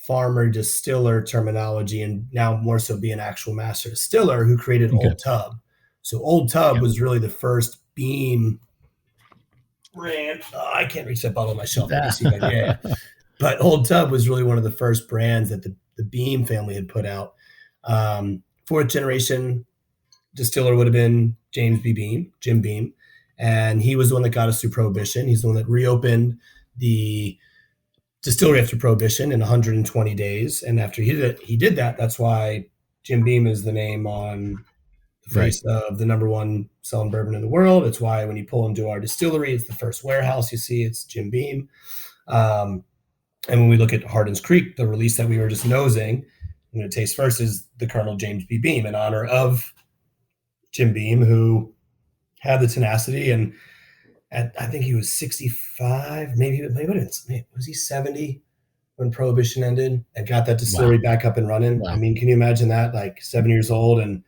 farmer distiller terminology and now more so be an actual master distiller who created Old Tub. So Old Tub was really the first Beam brand. I can't reach that bottle on my shelf. But Old Tub was really one of the first brands that the Beam family had put out. 4th generation distiller would have been Jim Beam. And he was the one that got us through Prohibition. He's the one that reopened the distillery after Prohibition in 120 days. And after he did that, that's why Jim Beam is the name on the face of the #1 selling bourbon in the world. It's why when you pull into our distillery, it's the first warehouse you see, it's Jim Beam. And when we look at Hardin's Creek, the release that we were just nosing, I'm going to taste first, is the Colonel James B. Beam in honor of Jim Beam, who had the tenacity, and I think he was 65, maybe was he 70 when Prohibition ended, and got that distillery back up and running. Wow. I mean, can you imagine that? Like 7 years old, and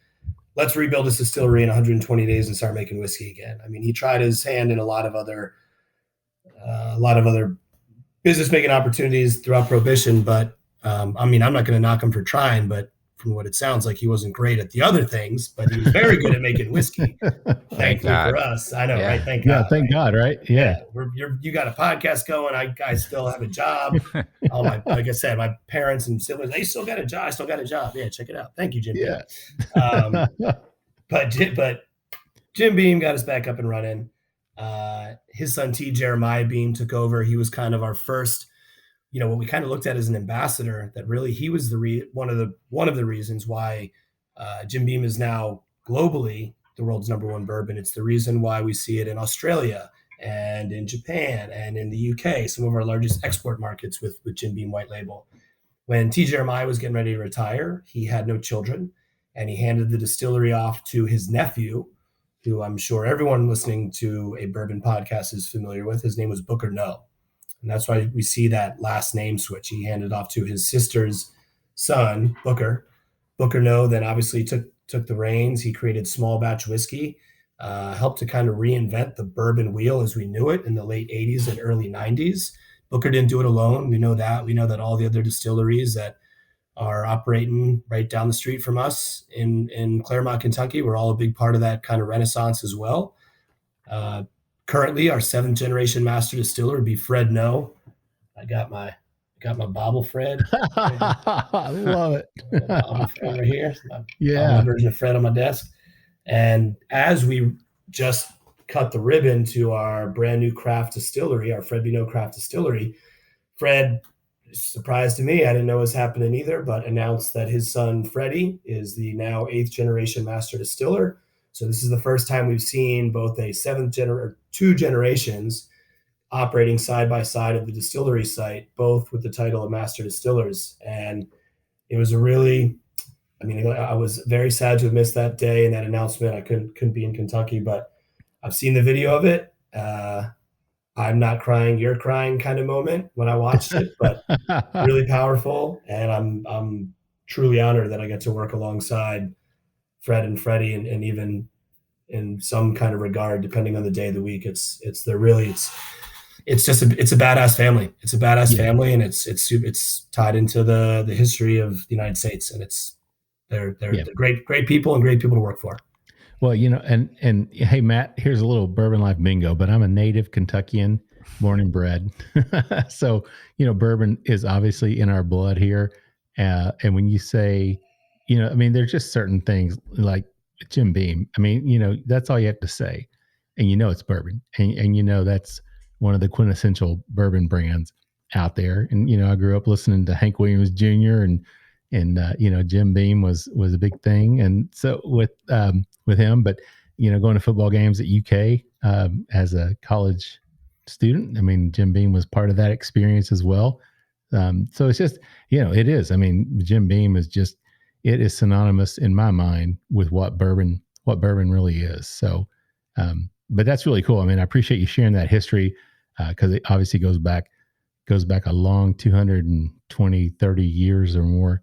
let's rebuild this distillery in 120 days and start making whiskey again. I mean, he tried his hand in a lot of other business making opportunities throughout Prohibition, but I mean, I'm not going to knock him for trying, but from what it sounds like, he wasn't great at the other things, but he was very good at making whiskey. Thankfully for us, I know, right? Thank God. Yeah, thank God, right? Yeah. You got a podcast going. I still have a job. Like I said, my parents and siblings, they still got a job. I still got a job. Yeah, check it out. Thank you, Jim. Yeah. But Jim Beam got us back up and running. His son T. Jeremiah Beam took over. He was kind of our first, what we kind of looked at as an ambassador. That really he was one of the reasons why Jim Beam is now globally the world's #1 bourbon. It's the reason why we see it in Australia and in Japan and in the UK, some of our largest export markets with Jim Beam White Label. When T. Jeremiah was getting ready to retire, he had no children, and he handed the distillery off to his nephew, who I'm sure everyone listening to a bourbon podcast is familiar with. His name was Booker Noe. And that's why we see that last name switch. He handed off to his sister's son, Booker. Booker Noe then obviously took the reins. He created Small Batch Whiskey, helped to kind of reinvent the bourbon wheel as we knew it in the late 80s and early 90s. Booker didn't do it alone. We know that. We know that all the other distilleries that are operating right down the street from us in Claremont, Kentucky, we're all a big part of that kind of renaissance as well. Currently, our 7th generation master distiller would be Freddie Noe. I got my bobble Fred. I love it. Bobble Fred right here. My version of Fred on my desk. And as we just cut the ribbon to our brand new craft distillery, our Freddie Noe craft distillery, Fred, surprise to me, I didn't know it was happening either, but announced that his son Freddie is the now 8th generation master distiller. So this is the first time we've seen both a 2 generations operating side by side at the distillery site, both with the title of master distillers. And it was I was very sad to have missed that day and that announcement. I couldn't be in Kentucky, but I've seen the video of it. I'm not crying, you're crying kind of moment when I watched it, but really powerful. And I'm truly honored that I get to work alongside Fred and Freddie, and even in some kind of regard, depending on the day of the week, it's a badass family. It's a badass family, and it's tied into the history of the United States, and they're great people and great people to work for. Well, and hey, Matt, here's a little Bourbon Life bingo, but I'm a native Kentuckian, born and bred. So, bourbon is obviously in our blood here. And when you say, there's just certain things like Jim Beam. That's all you have to say. And it's bourbon. And that's one of the quintessential bourbon brands out there. And, I grew up listening to Hank Williams Jr. and Jim Beam was a big thing. And so with him, but, going to football games at UK as a college student, Jim Beam was part of that experience as well. So it's just, it is, Jim Beam is just, it is synonymous in my mind with what bourbon really is. So, but that's really cool. I appreciate you sharing that history because it obviously goes back a long 220, 30 years or more.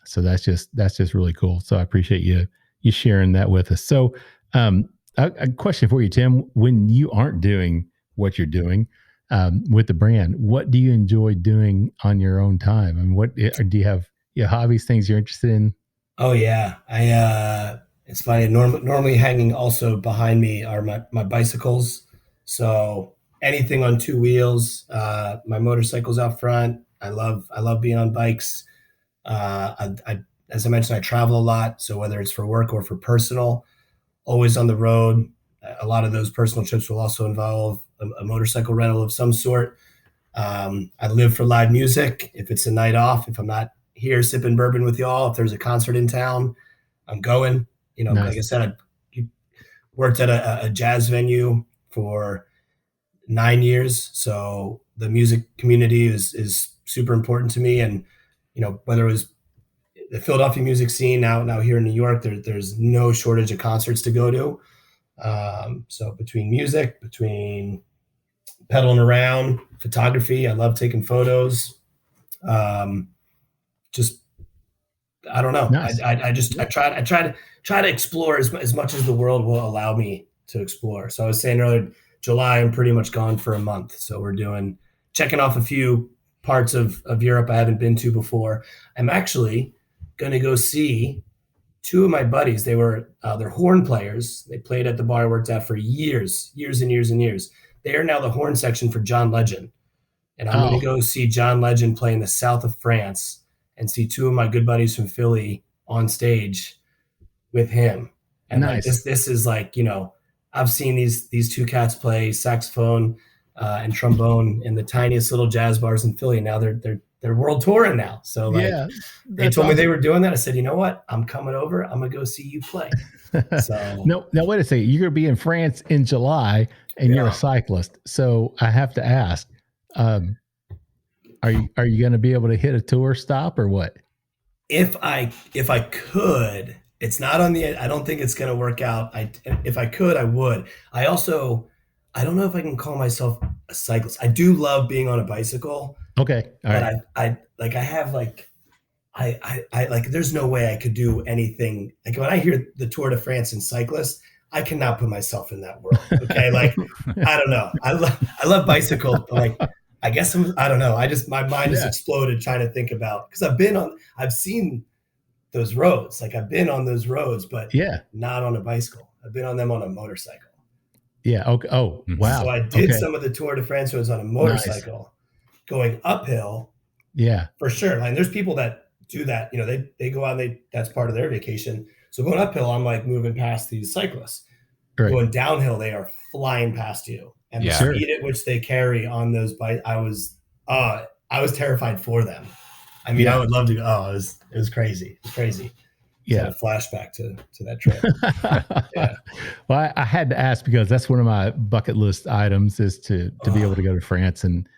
So that's just really cool. So I appreciate you sharing that with us. So, a question for you, Tim, when you aren't doing what you're doing, with the brand, what do you enjoy doing on your own time? What do you have your hobbies, things you're interested in? Oh yeah. It's funny. Normally hanging also behind me are my bicycles. So anything on 2 wheels, my motorcycle's out front. I love being on bikes. As I mentioned, I travel a lot. So whether it's for work or for personal, always on the road. A lot of those personal trips will also involve a motorcycle rental of some sort. I live for live music. If it's a night off, if I'm not here sipping bourbon with y'all, if there's a concert in town, I'm going. Nice. Like I said, I worked at a jazz venue for 9 years. So the music community is super important to me. And, whether it was the Philadelphia music scene now here in New York, there's no shortage of concerts to go to. So between music, between pedaling around, photography, I love taking photos. Just, I don't know. Nice. I try to explore as much as the world will allow me to explore. So I was saying earlier, July, I'm pretty much gone for a month. So we're checking off a few parts of Europe I haven't been to before. I'm actually going to go see two of my buddies. They're horn players. They played at the bar I worked at for years and years. They are now the horn section for John Legend. And I'm going to go see John Legend play in the south of France and see two of my good buddies from Philly on stage with him. And nice. Like this is like, I've seen these two cats play saxophone and trombone in the tiniest little jazz bars in Philly. Now they're world touring now. So they told me they were doing that. I said, you know what? I'm coming over. I'm going to go see you play. So no, wait a second. You're going to be in France in July and you're a cyclist. So I have to ask, are you going to be able to hit a tour stop or what? If I could, it's not on the, I don't think it's going to work out. If I could, I would. I don't know if I can call myself a cyclist. I do love being on a bicycle. Okay. All right. There's no way I could do anything. Like when I hear the Tour de France and cyclists, I cannot put myself in that world. Okay. Like, I don't know. I love bicycles, but like, I guess I don't know. My mind has exploded trying to think about, because I've seen those roads. Like I've been on those roads, but not on a bicycle. I've been on them on a motorcycle. Yeah. Okay. Oh, wow. So I did some of the Tour de France roads on a motorcycle going uphill. Yeah, for sure. And there's people that do that. They go out and that's part of their vacation. So going uphill, I'm like moving past these cyclists. Right. Going downhill, they are flying past you. And the speed at which they carry on those bikes, I was terrified for them. I mean, I would love to go. Oh, it was crazy. It was crazy. Yeah. A flashback to that trip. Yeah. Well, I had to ask because that's one of my bucket list items is to be able to go to France and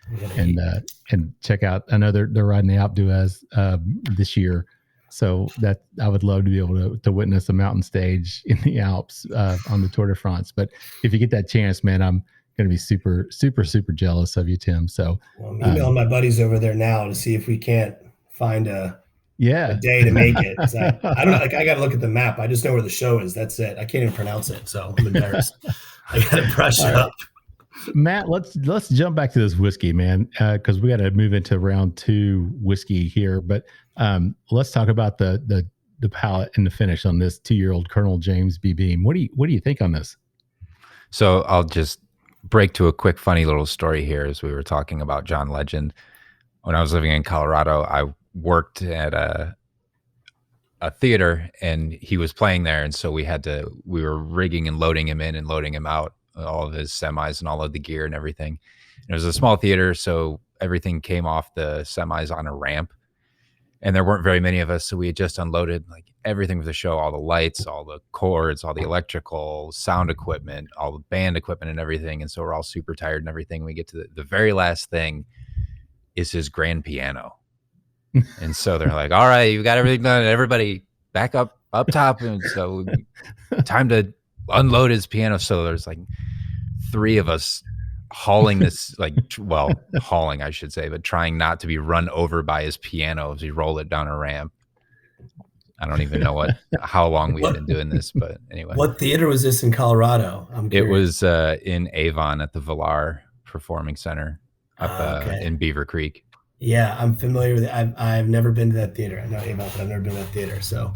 check out. I know they're riding the Alpe d'Huez this year, so that I would love to be able to witness a mountain stage in the Alps on the Tour de France. But if you get that chance, man, I'm going to be super, super, super jealous of you, Tim. So I'm emailing my buddies over there now to see if we can't find a day to make it. I don't know. Like I got to look at the map. I just know where the show is. That's it. I can't even pronounce it. So I'm embarrassed. I got to brush it up. Matt, let's jump back to this whiskey, man. Cause we got to move into round 2 whiskey here, but let's talk about the palate and the finish on this 2-year-old Colonel James B. Beam. What do you think on this? So I'll just break to a quick, funny little story here. As we were talking about John Legend, when I was living in Colorado, I worked at a theater and he was playing there. And so we were rigging and loading him in and loading him out, all of his semis and all of the gear and everything. And it was a small theater. So everything came off the semis on a ramp and there weren't very many of us. So we had just unloaded like everything for the show, all the lights, all the cords, all the electrical, sound equipment, all the band equipment and everything. And so we're all super tired and everything. We get to the very last thing is his grand piano. And so they're like, all right, you got everything done. Everybody back up top. And so time to unload his piano. So there's like 3 of us hauling this, hauling, I should say, but trying not to be run over by his piano as we roll it down a ramp. I don't even know how long we had been doing this, but anyway. What theater was this in Colorado? It was in Avon at the Villar Performing Center up in Beaver Creek. Yeah, I'm familiar with it. I've never been to that theater. I know Avon, but I've never been to that theater. So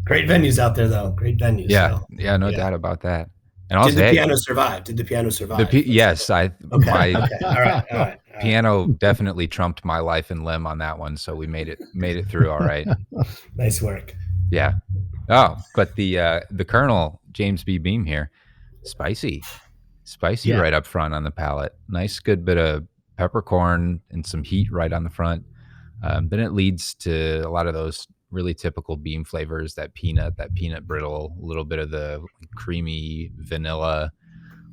great venues out there, though. Great venues. Yeah, so. No doubt about that. And also, Did the piano survive? Yes, okay. All right. Piano definitely trumped my life and limb on that one, so we made it through all right. Nice work. Yeah. Oh, but the Colonel James B. Beam here, spicy right up front on the palate. Nice, good bit of peppercorn and some heat right on the front. Then it leads to a lot of those really typical Beam flavors, that peanut brittle, a little bit of the creamy vanilla,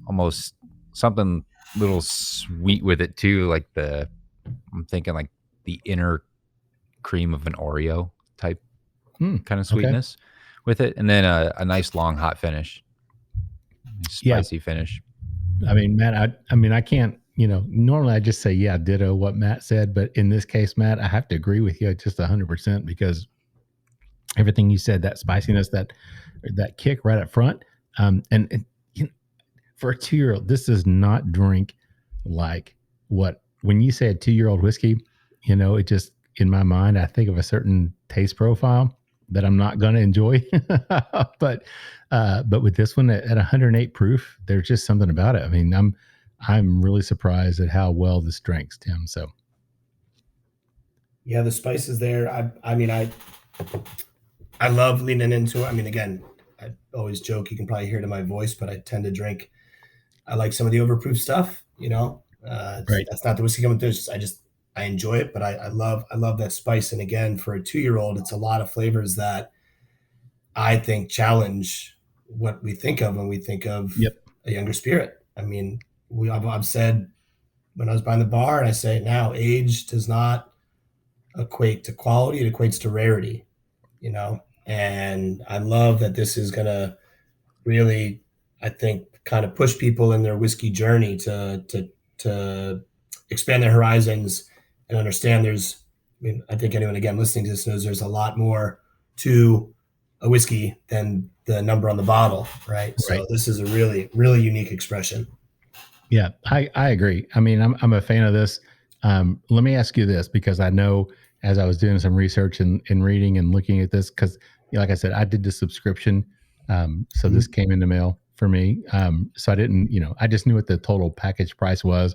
almost something little sweet with it too. I'm thinking like the inner cream of an Oreo type kind of sweetness with it, and then a nice long hot finish, spicy finish. I mean, Matt, I can't, normally I just say, yeah, ditto what Matt said. But in this case, Matt, I have to agree with you just 100% because everything you said, that spiciness, that kick right up front. And for a 2-year-old, this does not drink like when you say a 2-year-old whiskey, it just, in my mind, I think of a certain taste profile that I'm not going to enjoy. But with this one at 108 proof, there's just something about it. I mean, I'm really surprised at how well this drinks, Tim. So, yeah, the spices there. I love leaning into it. I mean, again, I always joke, you can probably hear it in my voice, but I tend to drink. I like some of the overproof stuff, Right. That's not the whiskey coming through. I enjoy it, but I love that spice. And again, for a 2-year-old, it's a lot of flavors that I think challenge what we think of when we think of a younger spirit. I mean, I've said when I was behind the bar, and I say it now, age does not equate to quality. It equates to rarity, and I love that this is going to really, I think, kind of push people in their whiskey journey to expand their horizons and understand I think anyone, again, listening to this knows there's a lot more to a whiskey than the number on the bottle, right? So this is a really, really unique expression. Yeah, I agree. I mean, I'm a fan of this. Let me ask you this, because I know as I was doing some research and reading and looking at this, because like I said, I did the subscription. So this came in the mail for me. So I didn't, I just knew what the total package price was.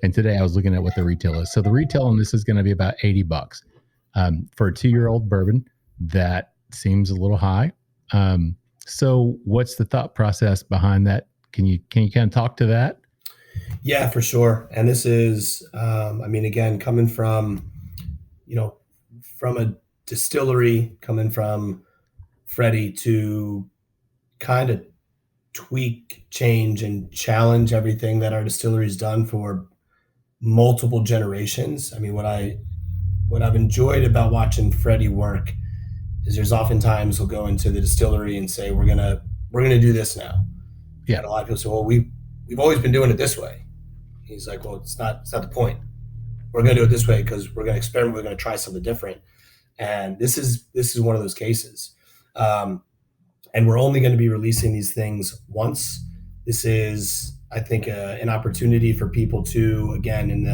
And today I was looking at what the retail is. So the retail on this is going to be about $80 for a 2-year-old bourbon. That seems a little high. So what's the thought process behind that? Can you kind of talk to that? Yeah, for sure. And this is, again, coming from, from a distillery, coming from Freddie to kind of tweak, change, and challenge everything that our distillery's done for multiple generations. I mean, what I've enjoyed about watching Freddie work is there's oftentimes he'll go into the distillery and say, we're gonna do this now. Yeah. And a lot of people say, well, we've always been doing it this way. He's like, well, it's not the point. We're gonna do it this way because we're gonna experiment. We're gonna try something different. And this is one of those cases. And we're only going to be releasing these things once. This is, I think, an opportunity for people to, again,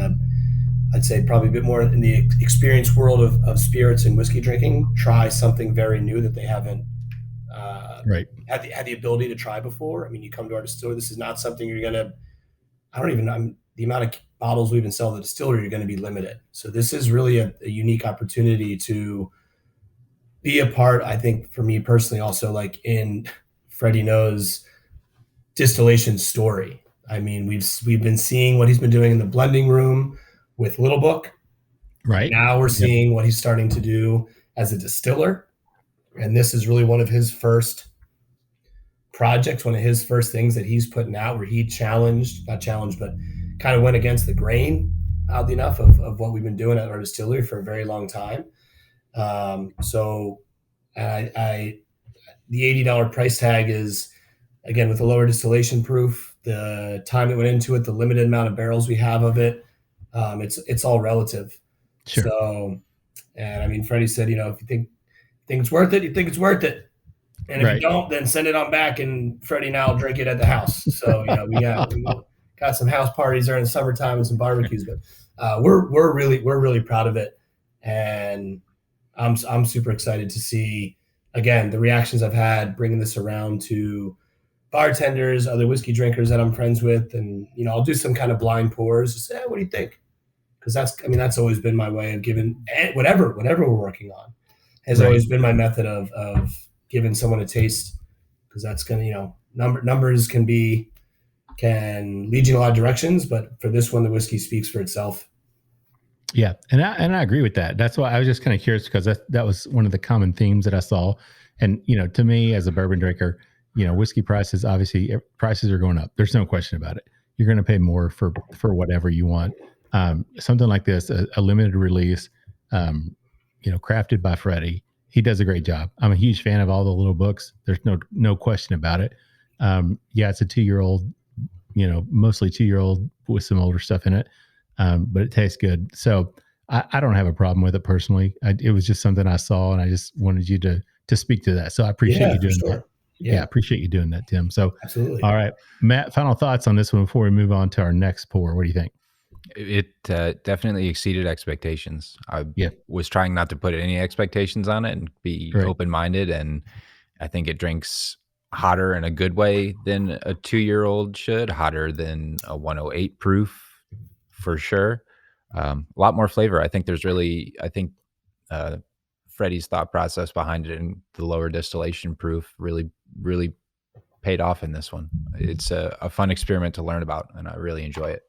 I'd say probably a bit more in the experience world of spirits and whiskey drinking, try something very new that they haven't had the ability to try before. I mean, you come to our distillery, this is not something you're going to, the amount of bottles we even sell at the distillery, you're going to be limited. So this is really a unique opportunity to be a part, I think, for me personally, also like in Freddie Noe's distillation story. I mean, we've been seeing what he's been doing in the blending room with Little Book. Right. Now we're seeing what he's starting to do as a distiller. And this is really one of his first projects, one of his first things that he's putting out where he not challenged, but kind of went against the grain, oddly enough, of what we've been doing at our distillery for a very long time. So the $80 price tag is, again, with the lower distillation proof, the time that went into it, the limited amount of barrels we have of it, it's all relative. Sure. So, and I mean, Freddie said, if you think it's worth it, you think it's worth it. And if you don't, then send it on back and Freddie and I'll drink it at the house. So, we got some house parties during the summertime and some barbecues, but we're really proud of it. And I'm super excited to see, again, the reactions I've had bringing this around to bartenders, other whiskey drinkers that I'm friends with. And, I'll do some kind of blind pours. Just say, hey, what do you think? Because that's always been my way of giving whatever we're working on has always been my method of giving someone a taste, because that's going to, numbers can lead you in a lot of directions. But for this one, the whiskey speaks for itself. Yeah. And I agree with that. That's why I was just kind of curious, because that was one of the common themes that I saw. And, to me as a bourbon drinker, whiskey prices, obviously prices are going up. There's no question about it. You're going to pay more for whatever you want. Something like this, a limited release, crafted by Freddie, He does a great job. I'm a huge fan of all the little books. There's no question about it. Yeah, it's a 2-year-old, mostly 2-year-old with some older stuff in it, but it tastes good. So I don't have a problem with it personally. It was just something I saw, and I just wanted you to speak to that. So I appreciate you doing that. Yeah, I appreciate you doing that, Tim. So absolutely. All right, Matt, final thoughts on this one before we move on to our next pour. What do you think? It definitely exceeded expectations. I was trying not to put any expectations on it and be open-minded, and I think it drinks hotter in a good way than a 2-year-old should, hotter than a 108 proof for sure. A lot more flavor. I think Freddie's thought process behind it and the lower distillation proof really paid off in this one. It's a fun experiment to learn about, and I really enjoy it.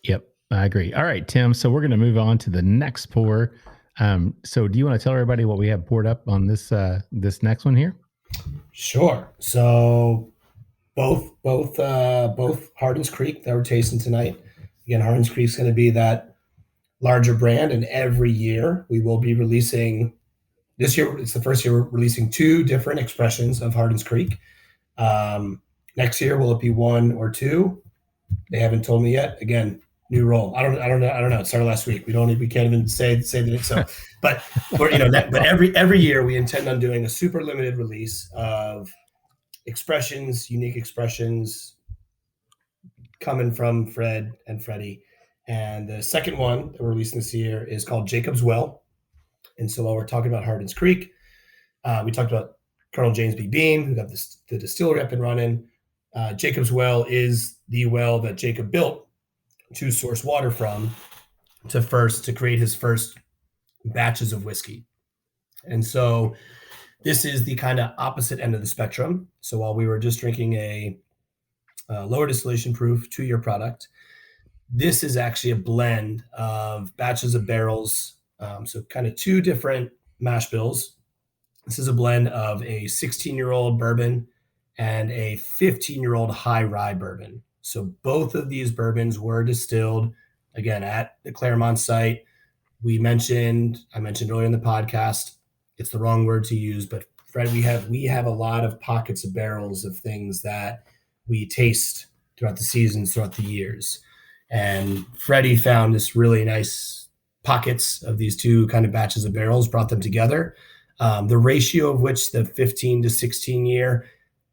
Yep, I agree. All right, Tim. So we're going to move on to the next pour. So do you want to tell everybody what we have poured up on this next one here? Sure. So both Hardin's Creek that we're tasting tonight. Again, Hardin's Creek is going to be that larger brand, and every year we will be releasing. This year, it's the first year we're releasing 2 different expressions of Hardin's Creek. Next year, will it be 1 or 2? They haven't told me yet. Again, new role. I don't know. It started last week. We can't even say that. So, but but every year we intend on doing a super limited release of expressions, unique expressions coming from Fred and Freddie. And the second one that we're releasing this year is called Jacob's Well. And so while we're talking about Hardin's Creek, we talked about Colonel James B. Beam, who got the distillery up and running. Jacob's Well is the well that Jacob built to source water from to create his first batches of whiskey. And so this is the kind of opposite end of the spectrum. So while we were just drinking a lower distillation proof 2-year product, this is actually a blend of batches of barrels. So kind of 2 different mash bills. This is a blend of a 16-year-old bourbon and a 15-year-old high rye bourbon. So both of these bourbons were distilled, again, at the Claremont site. I mentioned earlier in the podcast, it's the wrong word to use, but Fred, we have a lot of pockets of barrels of things that we taste throughout the seasons, throughout the years. And Freddie found this really nice pockets of these 2 kind of batches of barrels, brought them together. The ratio of which the 15 to 16 year,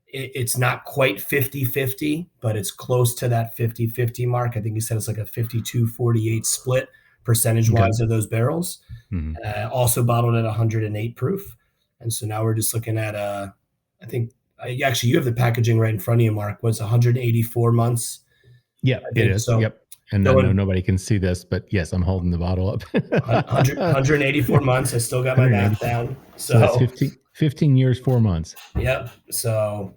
it's not quite 50-50, but it's close to that 50-50 mark. I think he said it's like a 52-48 split percentage-wise of those barrels. Mm-hmm. Also bottled at 108 proof. And so now we're just looking at, I think, actually you have the packaging right in front of you, Mark. Was 184 months? Yeah, it is. So, yep. And I know nobody can see this, but yes, I'm holding the bottle up. 184 months. I still got my math down. So that's 15 years, 4 months. Yep. So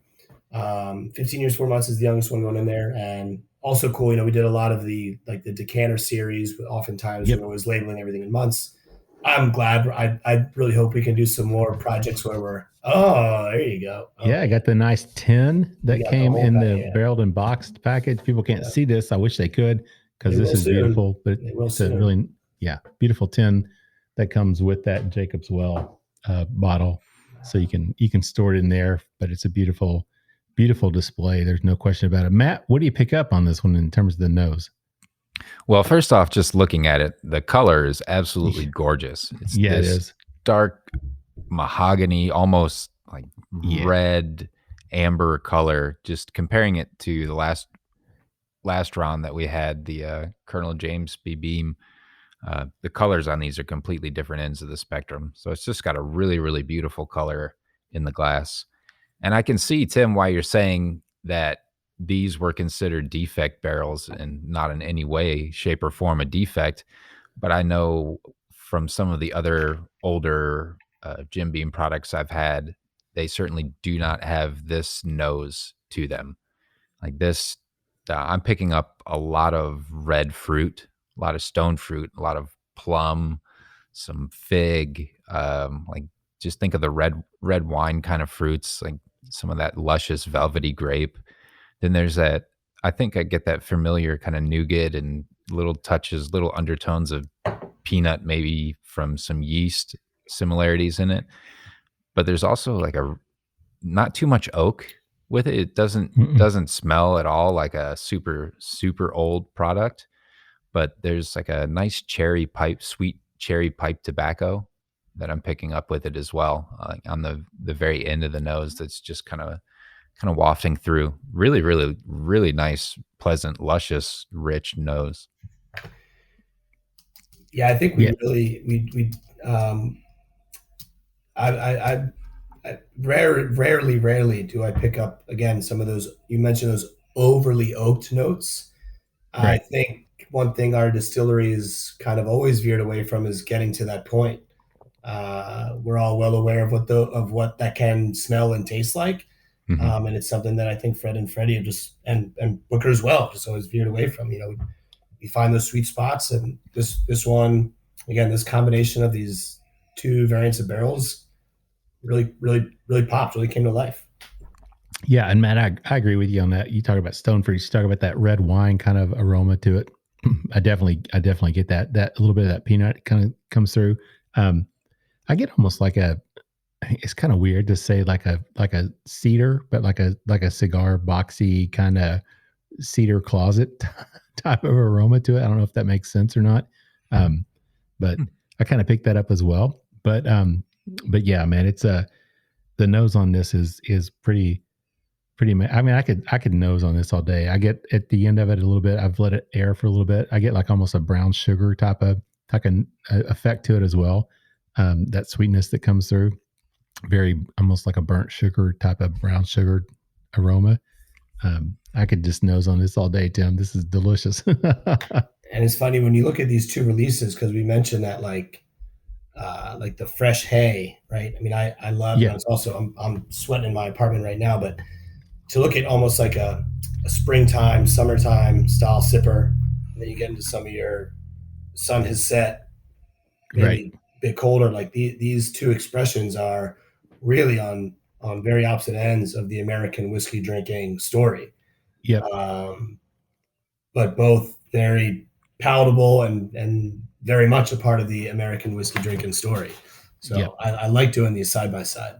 15 years, 4 months is the youngest one going in there. And also cool, we did a lot of the decanter series, but oftentimes we're always labeling everything in months. I'm glad. I really hope we can do some more projects where we're, there you go. Yeah, I got the nice tin that came in the barreled and boxed package. People can't see this. I wish they could, because this is beautiful, but it's a really, beautiful tin that comes with that Jacob's Well bottle. So you can store it in there, but it's a beautiful, beautiful display. There's no question about it. Matt, what do you pick up on this one in terms of the nose? Well, first off, just looking at it, the color is absolutely gorgeous. It's it is dark mahogany, almost like red amber color. Just comparing it to the last round that we had, the Colonel James B. Beam, the colors on these are completely different ends of the spectrum. So it's just got a really, really beautiful color in the glass. And I can see, Tim, why you're saying that these were considered defect barrels and not in any way, shape, or form a defect. But I know from some of the other older Jim Beam products I've had, they certainly do not have this nose to them. Like this, I'm picking up a lot of red fruit, a lot of stone fruit, a lot of plum, some fig, like just think of the red wine kind of fruits, like some of that luscious velvety grape. Then there's that, I think I get that familiar kind of nougat and little touches, little undertones of peanut, maybe from some yeast similarities in it, but there's also like not too much oak with it. It doesn't smell at all like a super old product, but there's like a nice sweet cherry pipe tobacco that I'm picking up with it as well, on the very end of the nose. That's just kind of wafting through. Really, really, really nice, pleasant, luscious, rich nose. Yeah, I think rarely do I pick up, again, some of those, you mentioned those overly oaked notes. Right. I think one thing our distillery is kind of always veered away from is getting to that point. We're all well aware of what that can smell and taste like. Mm-hmm. And it's something that I think Fred and Freddie have and Booker as well, just always veered away from. We find those sweet spots, and this one, again, this combination of these two variants of barrels really popped, really came to life. Yeah, and Matt, I agree with you on that. You talk about stone fruit, you talk about that red wine kind of aroma to it. I definitely get that a little bit of that peanut kind of comes through. I get almost like it's kind of weird to say like a cedar, but like a cigar boxy kind of cedar closet type of aroma to it. I don't know if that makes sense or not. But I kind of picked that up as well. But yeah, man, it's the nose on this is pretty. I mean, I could nose on this all day. I get at the end of it a little bit. I've let it air for a little bit. I get like almost a brown sugar type of effect to it as well. That sweetness that comes through, very almost like a burnt sugar type of brown sugar aroma. I could just nose on this all day, Tim. This is delicious. And it's funny when you look at these two releases, because we mentioned that like the fresh hay, right? I mean, I love. Yeah. It's also I'm sweating in my apartment right now, but to look at almost like a springtime, summertime style sipper, and then you get into some of your sun has set, maybe right, a bit colder. Like these two expressions are really on very opposite ends of the American whiskey drinking story. Yeah. But both very palatable and very much a part of the American whiskey drinking story. So yep. I like doing these side by side.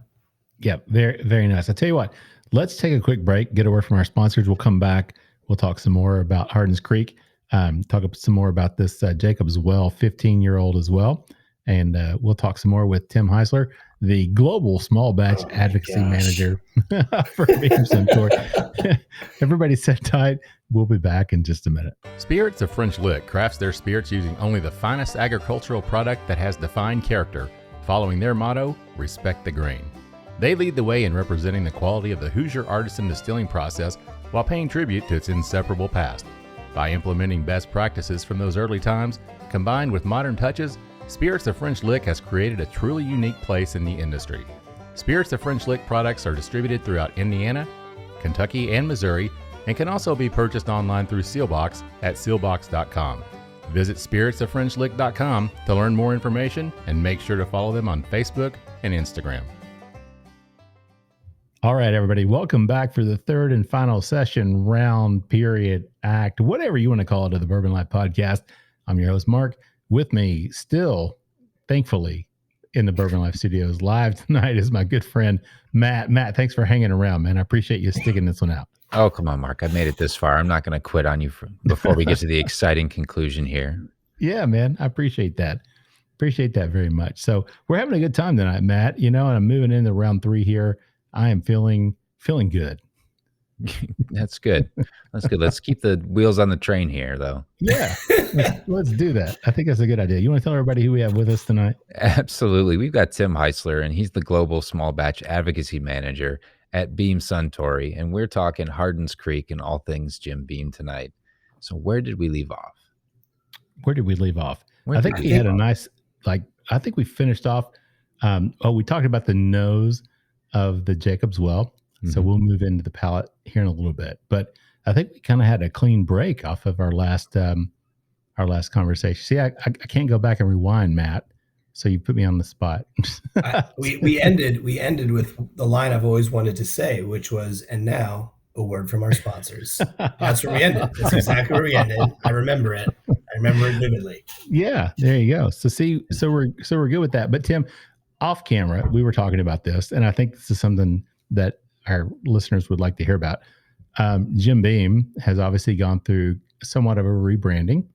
Yeah, very, very nice. I'll tell you what, let's take a quick break, get a word from our sponsors. We'll come back. We'll talk some more about Hardin's Creek, talk some more about this Jacob's Well 15-year-old as well. And we'll talk some more with Tim Heuisler, the global small batch advocacy manager for Beam Suntory. Everybody sit tight. We'll be back in just a minute. Spirits of French Lick crafts their spirits using only the finest agricultural product that has defined character, following their motto, respect the grain. They lead the way in representing the quality of the Hoosier artisan distilling process while paying tribute to its inseparable past. By implementing best practices from those early times, combined with modern touches, Spirits of French Lick has created a truly unique place in the industry. Spirits of French Lick products are distributed throughout Indiana, Kentucky, and Missouri, and can also be purchased online through Sealbox at sealbox.com. Visit spiritsofFrenchlick.com to learn more information and make sure to follow them on Facebook and Instagram. All right, everybody, welcome back for the third and final session, round, period, act, whatever you want to call it, of the Bourbon Life Podcast. I'm your host, Mark. With me still, thankfully, in the Bourbon Life Studios live tonight is my good friend, Matt. Matt, thanks for hanging around, man. I appreciate you sticking this one out. Oh, come on, Mark. I made it this far. I'm not going to quit on you before we get to the exciting conclusion here. Yeah, man. I appreciate that. Appreciate that very much. So we're having a good time tonight, Matt. And I'm moving into round 3 here. I am feeling good. That's good. That's good. Let's keep the wheels on the train here, though. Yeah, let's do that. I think that's a good idea. You want to tell everybody who we have with us tonight? Absolutely. We've got Tim Heuisler, and he's the Global Small Batch Advocacy Manager at Beam Suntory, and we're talking Hardin's Creek and all things Jim Beam tonight. So where did we leave off? I think we had a nice, I think we finished off. We talked about the nose of the Jacob's Well. So we'll move into the palate here in a little bit, but I think we kind of had a clean break off of our last conversation. See, I can't go back and rewind, Matt. So you put me on the spot. we ended with the line I've always wanted to say, which was, and now a word from our sponsors. That's where we ended. That's exactly where we ended. I remember it. I remember it vividly. Yeah, there you go. So we're good with that. But Tim, off camera, we were talking about this, and I think this is something that our listeners would like to hear about. Jim Beam has obviously gone through somewhat of a rebranding.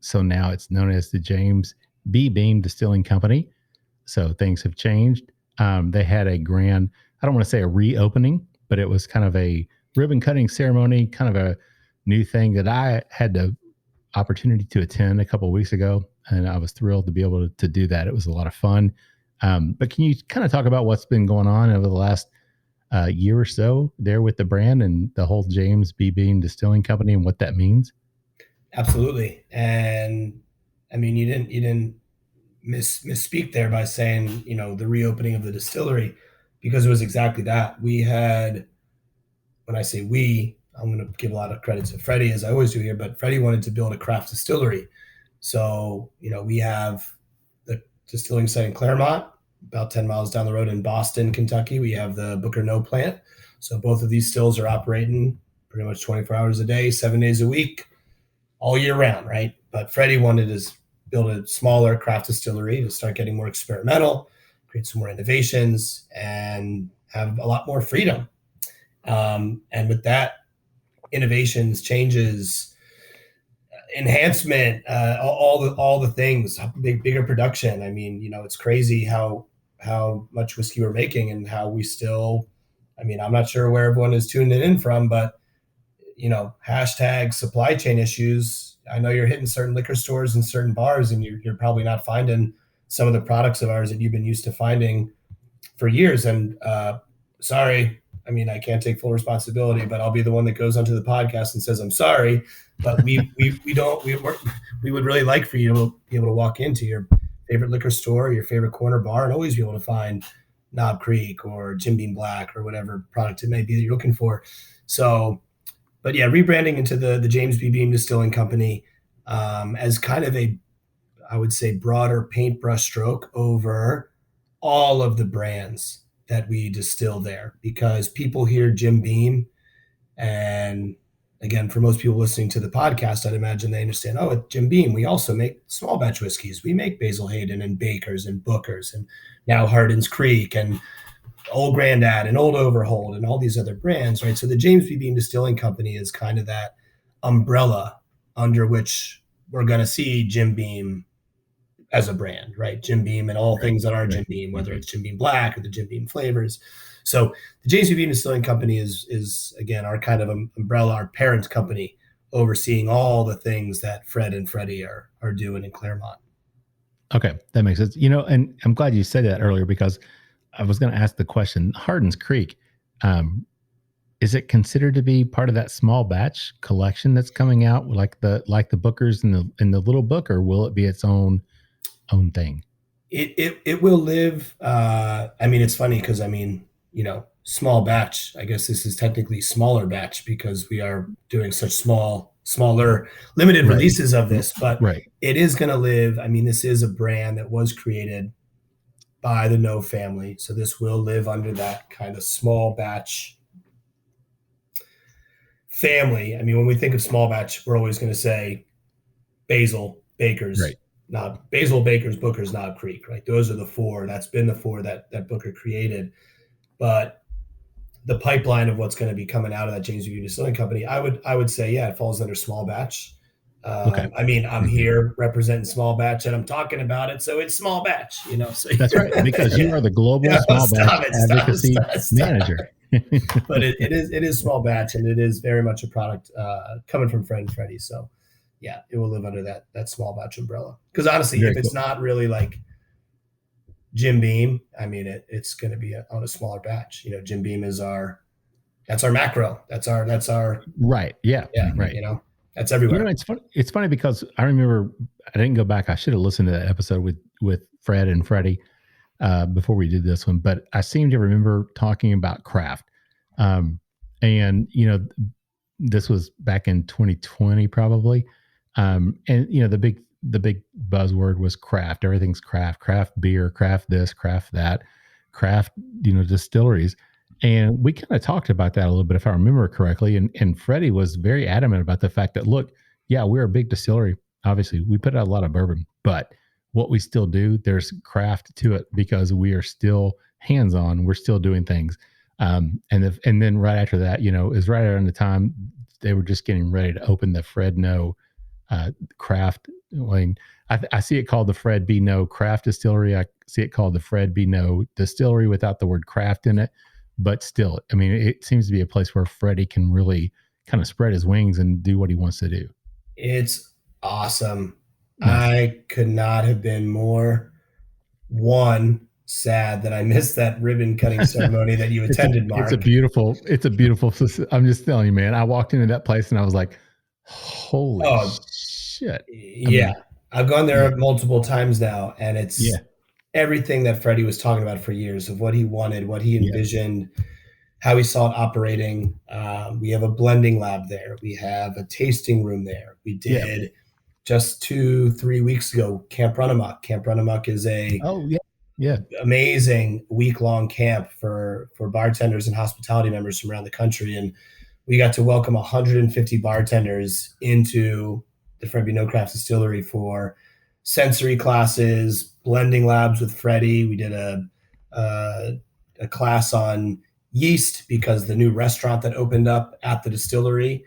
So now it's known as the James B. Beam Distilling Company. So things have changed. They had a grand, I don't want to say a reopening, but it was kind of a ribbon cutting ceremony, kind of a new thing that I had the opportunity to attend a couple of weeks ago. And I was thrilled to be able to do that. It was a lot of fun. But can you kind of talk about what's been going on over the last year or so there with the brand and the whole James B. Beam Distilling Company and what that means? Absolutely. And I mean, you didn't misspeak there by saying, the reopening of the distillery, because it was exactly that. We had, when I say we, I'm going to give a lot of credit to Freddie, as I always do here, but Freddie wanted to build a craft distillery. So, we have the distilling site in Claremont, about 10 miles down the road in Boston, Kentucky. We have the Booker Noe plant. So both of these stills are operating pretty much 24 hours a day, 7 days a week, all year round, right? But Freddie wanted to build a smaller craft distillery to start getting more experimental, create some more innovations, and have a lot more freedom. And with that, innovations, changes, enhancement, all the things, bigger production. I mean, it's crazy how much whiskey we're making and how we still, I'm not sure where everyone is tuning in from, but hashtag supply chain issues. I know you're hitting certain liquor stores and certain bars, and you're probably not finding some of the products of ours that you've been used to finding for years. And sorry, I can't take full responsibility, but I'll be the one that goes onto the podcast and says, I'm sorry, but we would really like for you to be able to walk into your favorite liquor store, your favorite corner bar, and always be able to find Knob Creek or Jim Beam Black or whatever product it may be that you're looking for. So, but yeah, rebranding into the James B. Beam Distilling Company as kind of a, I would say, broader paintbrush stroke over all of the brands that we distill there, because people hear Jim Beam, and again, for most people listening to the podcast, I'd imagine they understand, at Jim Beam, we also make small batch whiskeys. We make Basil Hayden and Baker's and Booker's, and now Hardin's Creek and Old Grandad and Old Overhold and all these other brands, right? So the James B. Beam Distilling Company is kind of that umbrella under which we're going to see Jim Beam as a brand, right? Jim Beam and all things that are Jim Beam, whether it's Jim Beam Black or the Jim Beam flavors. So the James B. Beam Distilling Company is again, our kind of umbrella, our parent company, overseeing all the things that Fred and Freddie are doing in Claremont. Okay, that makes sense. And I'm glad you said that earlier, because I was going to ask the question, Hardin's Creek, is it considered to be part of that small batch collection that's coming out, like the Bookers in the little book, or will it be its own thing? It will live. It's funny because small batch, I guess this is technically smaller batch because we are doing such smaller, limited releases of this, but it is going to live. This is a brand that was created by the Noe family. So this will live under that kind of small batch family. When we think of small batch, we're always going to say Basil, Baker's, Basil, Baker's, Booker's, Knob Creek, right? Those are the four. That's been the four that Booker created. But the pipeline of what's going to be coming out of that James B. Beam Distilling Company, I would say, it falls under small batch. I'm here representing small batch and I'm talking about it, so it's small batch, So that's right, because you are the global small batch advocacy manager. But it is small batch, and it is very much a product coming from Fred and Freddie. So yeah, it will live under that small batch umbrella. Because honestly, if it's not really like Jim Beam, it's going to be on a smaller batch. Jim Beam is that's our macro. That's our right. Yeah. Right. That's everywhere. It's funny because I remember, I didn't go back. I should have listened to that episode with Fred and Freddie before we did this one, but I seem to remember talking about craft. And this was back in 2020 probably. And the big buzzword was craft. Everything's craft beer, craft this, craft that, craft, distilleries. And we kind of talked about that a little bit, if I remember correctly. And Freddie was very adamant about the fact that, look, yeah, we're a big distillery. Obviously, we put out a lot of bourbon, but what we still do, there's craft to it because we are still hands-on. We're still doing things. And then right after that, is right around the time they were just getting ready to open the Freddie Noe craft. I see it called the Freddie Noe Craft Distillery. I see it called the Freddie Noe Distillery without the word craft in it. But still, it seems to be a place where Freddie can really kind of spread his wings and do what he wants to do. It's awesome. Nice. I could not have been more sad that I missed that ribbon cutting ceremony that you attended, Mark. It's a beautiful, I'm just telling you, man, I walked into that place and I was like, holy shit. Yeah. I've gone there multiple times now, and it's everything that Freddie was talking about for years of what he wanted, what he envisioned, how he saw it operating. We have a blending lab there. We have a tasting room there. We did just 2-3 weeks ago, Camp Run Amok. Camp Run Amok is amazing week-long camp for bartenders and hospitality members from around the country. And we got to welcome 150 bartenders into the Freddie Noe Craft Distillery for sensory classes, blending labs with Freddie. We did a class on yeast because the new restaurant that opened up at the distillery,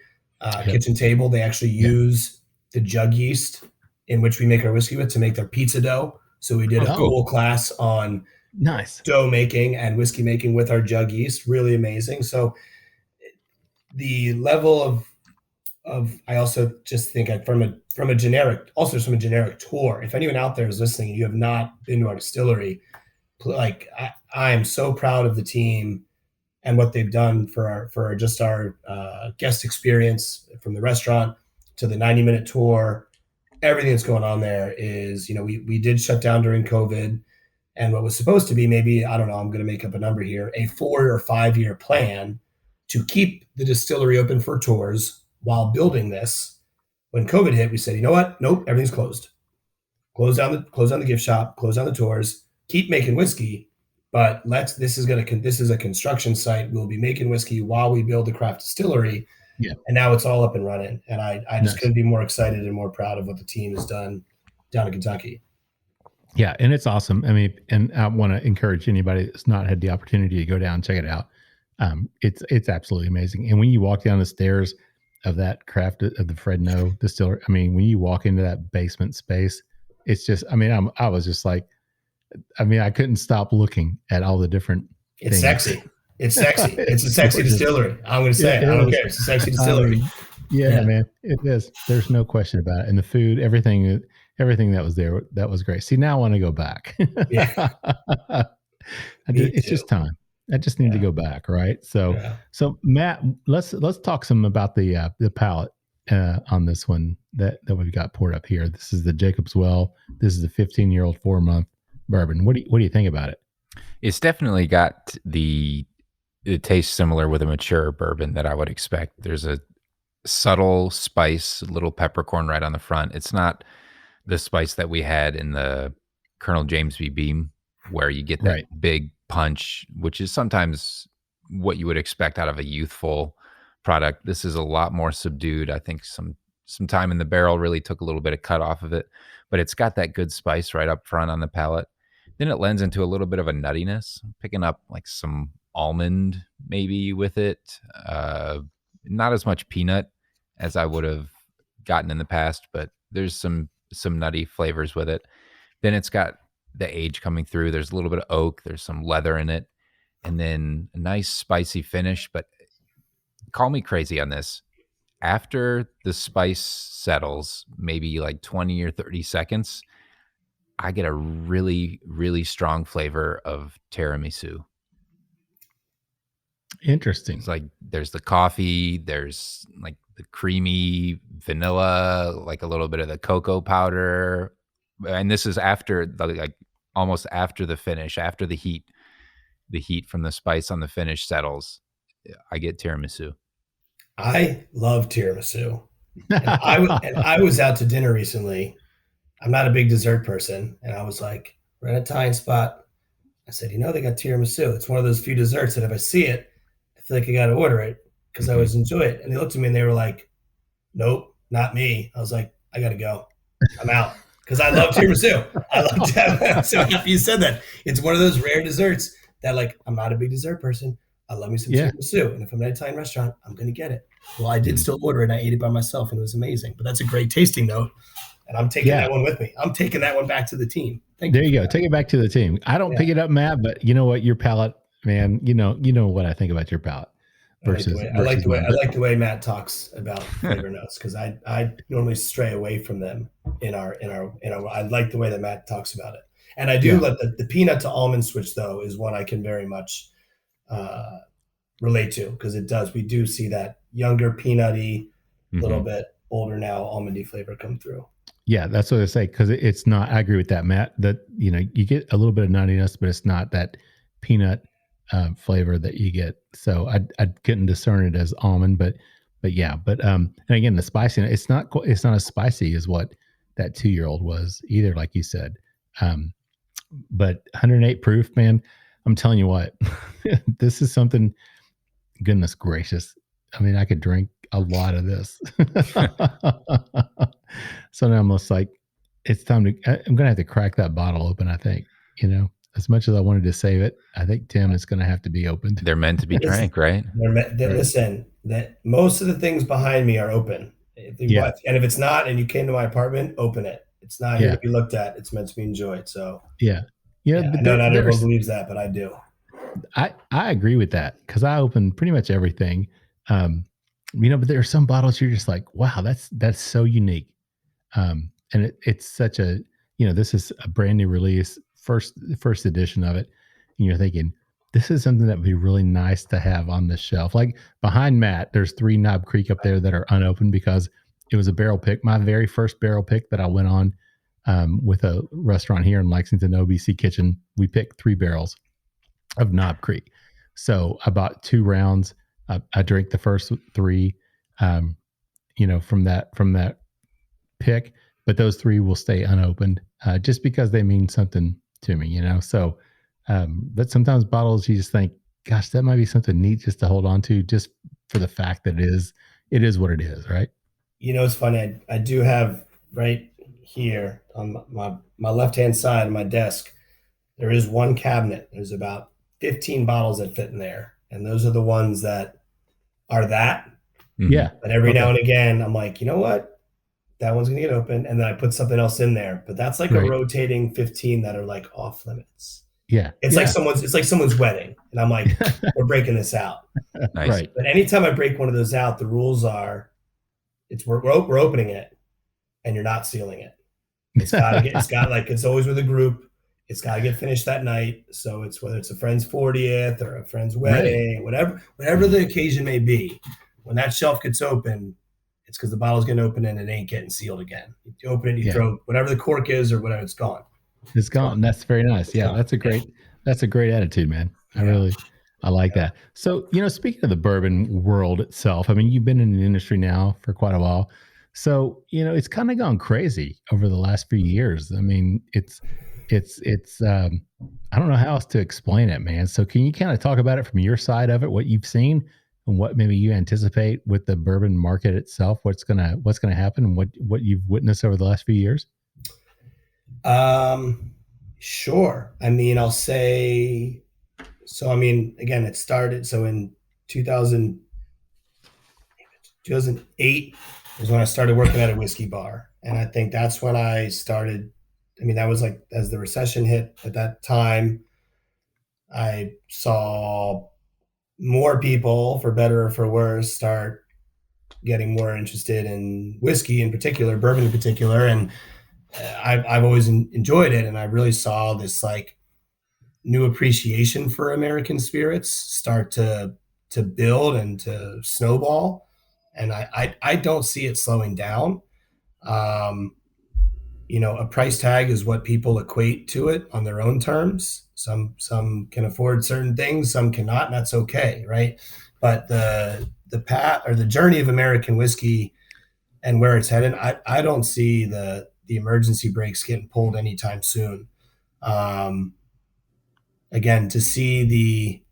Kitchen Table, they actually use the jug yeast in which we make our whiskey with to make their pizza dough. So we did a cool class on dough making and whiskey making with our jug yeast. Really amazing. So the level of I also just think from a generic tour, if anyone out there is listening and you have not been to our distillery, like I am so proud of the team and what they've done for our guest experience, from the restaurant to the 90-minute tour. Everything that's going on there is, we did shut down during COVID, and what was supposed to be maybe, I don't know, I'm going to make up a number here, a 4 or 5 year plan to keep the distillery open for tours while building this. When COVID hit, we said, you know what? Nope, everything's closed. Close down the gift shop, close down the tours, keep making whiskey, but this is a construction site. We'll be making whiskey while we build the craft distillery. Yeah. And now it's all up and running. And I just couldn't be more excited and more proud of what the team has done down in Kentucky. Yeah. And it's awesome. And I want to encourage anybody that's not had the opportunity to go down and check it out. It's absolutely amazing. And when you walk down the stairs of that craft of the Freddie Noe Distiller, when you walk into that basement space, it's just, I was just like, I couldn't stop looking at all the different things. Sexy. It's sexy. It's a sexy distillery. I'm going to say it. I don't care. It's a sexy distillery. Man, it is. There's no question about it. And the food, everything that was there, that was great. See, now I want to go back. It's just time. I just need to go back. Right. So Matt, let's talk some about the palate on this one that we've got poured up here. This is the Jacob's Well. This is a 15-year-old 4-month bourbon. What do you think about it? It's definitely got it tastes similar with a mature bourbon that I would expect. There's a subtle spice, a little peppercorn right on the front. It's not the spice that we had in the Colonel James B. Beam, where you get that big punch, which is sometimes what you would expect out of a youthful product. This is a lot more subdued. I think some time in the barrel really took a little bit of cut off of it, but it's got that good spice right up front on the palate. Then it lends into a little bit of a nuttiness, picking up like some almond maybe with it. Not as much peanut as I would have gotten in the past, but there's some nutty flavors with it. Then it's got the age coming through. There's a little bit of oak. There's some leather in it. And then a nice spicy finish. But call me crazy on this. After the spice settles, maybe like 20 or 30 seconds, I get a really, really strong flavor of tiramisu. Interesting. It's like there's the coffee, there's like the creamy vanilla, like a little bit of the cocoa powder. And this is after almost after the finish, after the heat from the spice on the finish settles. I get tiramisu. I love tiramisu. And I was out to dinner recently. I'm not a big dessert person. And I was like, we're at an Italian spot. I said, they got tiramisu. It's one of those few desserts that if I see it, I feel like I got to order it because I always enjoy it. And they looked at me and they were like, nope, not me. I was like, I got to go. I'm out. because I love tiramisu. I love tiramisu. So happy you said that. It's one of those rare desserts that, like, I'm not a big dessert person. I love me some tiramisu. And if I'm at an Italian restaurant, I'm going to get it. Well, I did still order it, and I ate it by myself, and it was amazing. But that's a great tasting note. And I'm taking that one with me. I'm taking that one back to the team. There you go. Take it back to the team. I don't pick it up, Matt, but you know what? Your palate, man, you know what I think about your palate. I like the way Matt talks about flavor notes, because I normally stray away from them in our I like the way that Matt talks about it. And I do like the peanut to almond switch, though, is one I can very much relate to, because it does. We do see that younger peanutty, little bit older now almondy flavor come through. Yeah, that's what I say, because it's not. I agree with that, Matt. That you get a little bit of nuttiness, but it's not that peanut flavor that you get. So I couldn't discern it as almond, but and again, the spiciness, it's not as spicy as what that 2-year-old was either, like you said. But 108 proof, man, I'm telling you what, this is something. Goodness gracious. I mean, I could drink a lot of this. So now I'm almost like, it's time to, I'm going to have to crack that bottle open, I think, as much as I wanted to save it, I think, Tim, it's going to have to be opened. They're meant to be drank, right? Listen, that most of the things behind me are open. And if it's not, and you came to my apartment, open it. It's not here to be looked at. It's meant to be enjoyed. So but I know not everyone believes that, but I do. I agree with that, because I open pretty much everything. But there are some bottles you're just like, wow, that's so unique. And it's such a, this is a brand new release, first edition of it. And you're thinking, this is something that would be really nice to have on the shelf. Like behind Matt, there's 3 Knob Creek up there that are unopened, because it was a barrel pick. My very first barrel pick that I went on with a restaurant here in Lexington, OBC Kitchen. We picked 3 barrels of Knob Creek. So I bought 2 rounds. I drank the first 3, from that pick, but those 3 will stay unopened, just because they mean something to me, So, but sometimes bottles, you just think, gosh, that might be something neat just to hold on to, just for the fact that it is what it is, right? It's funny. I do have right here on my left-hand side of my desk, there is one cabinet. There's about 15 bottles that fit in there. And those are the ones that are that. Yeah. But every now and again, I'm like, you know what? That one's going to get open. And then I put something else in there. But that's like a rotating 15 that are like off limits. Yeah. It's like someone's wedding. And I'm like, we're breaking this out. Nice. Right. But anytime I break one of those out, the rules are we're opening it and you're not sealing it. It's always with a group. It's got to get finished that night. So it's whether it's a friend's 40th or a friend's wedding, whatever the occasion may be, when that shelf gets open, it's because the bottle's getting open and it ain't getting sealed again. You open it, you throw whatever the cork is or whatever, it's gone. It's gone. That's very nice. Yeah, that's a great attitude, man. I like that. So, speaking of the bourbon world itself, I mean, you've been in the industry now for quite a while. So, it's kind of gone crazy over the last few years. I mean, it's I don't know how else to explain it, man. So can you kind of talk about it from your side of it, what you've seen and what maybe you anticipate with the bourbon market itself, what's going to happen and what you've witnessed over the last few years? Sure. I mean, I'll say, again, it started. So in 2008 was when I started working at a whiskey bar. And I think that's when I started. That was like, as the recession hit at that time, I saw more people, for better or for worse, start getting more interested in whiskey in particular, bourbon in particular. And I've always enjoyed it. And I really saw this like new appreciation for American spirits start to build and to snowball. And I don't see it slowing down. A price tag is what people equate to it on their own terms. Some can afford certain things, some cannot, and that's okay, right? But the path or the journey of American whiskey and where it's headed, I don't see the emergency brakes getting pulled anytime soon. Again, to see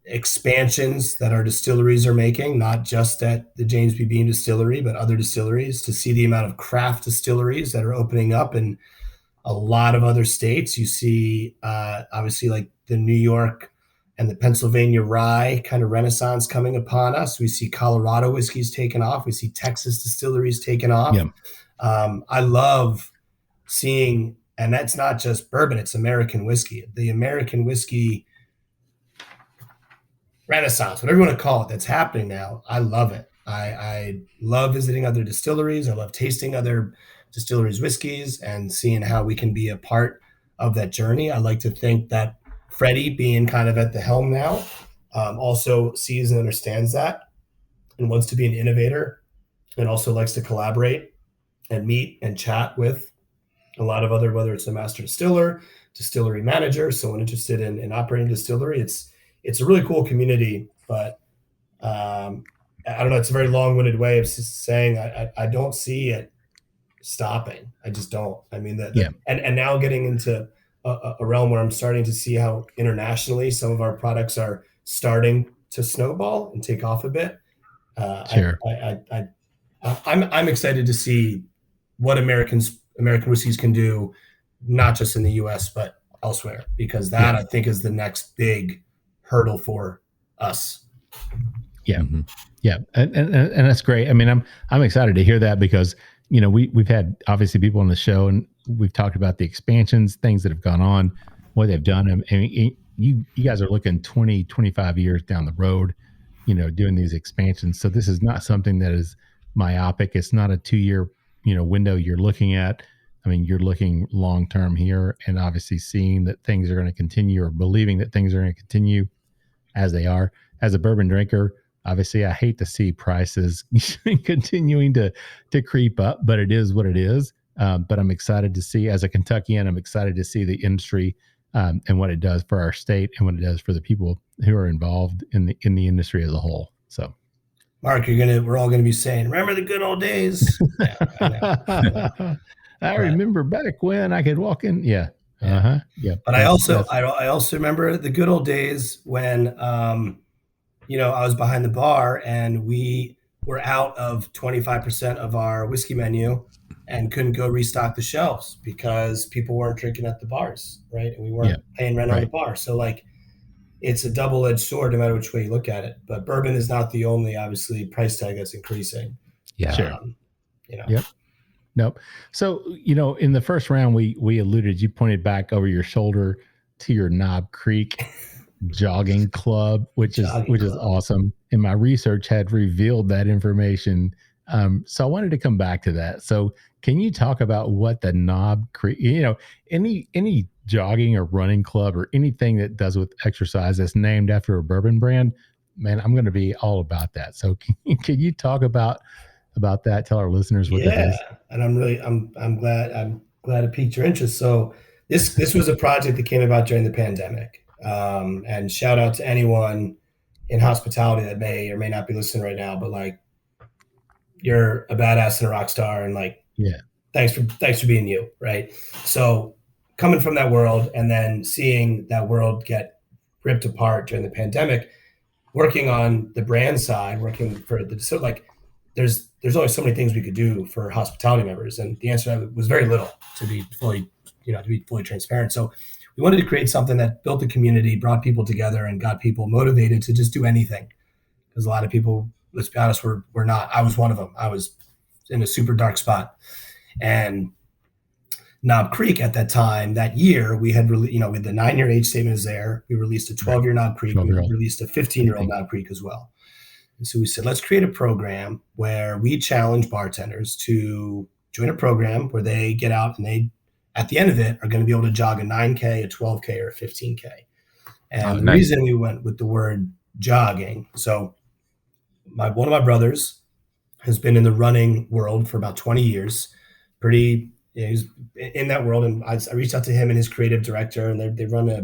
expansions that our distilleries are making, not just at the James B. Beam Distillery, but other distilleries, to see the amount of craft distilleries that are opening up in a lot of other states. You see, obviously, like the New York and the Pennsylvania rye kind of renaissance coming upon us. We see Colorado whiskeys taking off. We see Texas distilleries taking off. Yeah. I love seeing, and that's not just bourbon, it's American whiskey. The American whiskey renaissance, whatever you want to call it, that's happening now. I love it. I love visiting other distilleries. I love tasting other distilleries' whiskeys and seeing how we can be a part of that journey. I like to think that Freddie, being kind of at the helm now, also sees and understands that and wants to be an innovator, and also likes to collaborate and meet and chat with a lot of other, whether it's a master distiller, distillery manager, someone interested in operating a distillery. It's a really cool community, but I don't know. It's a very long-winded way of saying I don't see it stopping. I just don't. I mean, and now getting into a realm where I'm starting to see how internationally some of our products are starting to snowball and take off a bit. Sure. I'm excited to see what American whiskeys can do, not just in the U.S. but elsewhere, because that I think is the next big hurdle for us. Yeah. Mm-hmm. Yeah. And that's great. I mean, I'm excited to hear that because, we've had obviously people on the show and we've talked about the expansions, things that have gone on, what they've done. I mean, you guys are looking 20, 25 years down the road, doing these expansions. So this is not something that is myopic. It's not a 2-year, window you're looking at. I mean, you're looking long-term here and obviously seeing that things are going to continue, or believing that things are going to continue as they are. As a bourbon drinker, obviously I hate to see prices continuing to creep up, but it is what it is. But I'm excited to see, as a Kentuckian, I'm excited to see the industry and what it does for our state and what it does for the people who are involved in the industry as a whole. So, Mark, we're all gonna be saying, "Remember the good old days." Yeah, I remember back when I could walk in. Yeah. Yeah. But I also remember the good old days when I was behind the bar and we were out of 25% of our whiskey menu and couldn't go restock the shelves because people weren't drinking at the bars, right? And we weren't paying rent on the bar. So it's a double-edged sword no matter which way you look at it. But bourbon is not the only, obviously, price tag that's increasing. Yeah. Sure. Yep. Nope. So, in the first round, we alluded, you pointed back over your shoulder to your Knob Creek jogging club, which is awesome. And my research had revealed that information. So I wanted to come back to that. So can you talk about what the Knob Creek, any jogging or running club or anything that does with exercise that's named after a bourbon brand, man, I'm going to be all about that. So can you talk about that? Tell our listeners what that is. And I'm glad it piqued your interest. So this was a project that came about during the pandemic. And shout out to anyone in hospitality that may or may not be listening right now, but you're a badass and a rock star, and thanks for being you. Right. So coming from that world and then seeing that world get ripped apart during the pandemic, working on the brand side, working for there's only so many things we could do for hospitality members. And the answer to that was very little, to be fully transparent. So we wanted to create something that built a community, brought people together, and got people motivated to just do anything. Because a lot of people, let's be honest, we're not. I was one of them. I was in a super dark spot. And Knob Creek at that time, that year, we had with the 9-year age statement is there. We released a 12-year Knob Creek. We released a 15-year-old Knob Creek as well. And so we said, let's create a program where we challenge bartenders to join a program where they get out and they, at the end of it, are going to be able to jog a 9K, a 12K, or a 15K. And the reason we went with the word jogging, so one of my brothers has been in the running world for about 20 years. He's in that world. And I reached out to him and his creative director, and they run a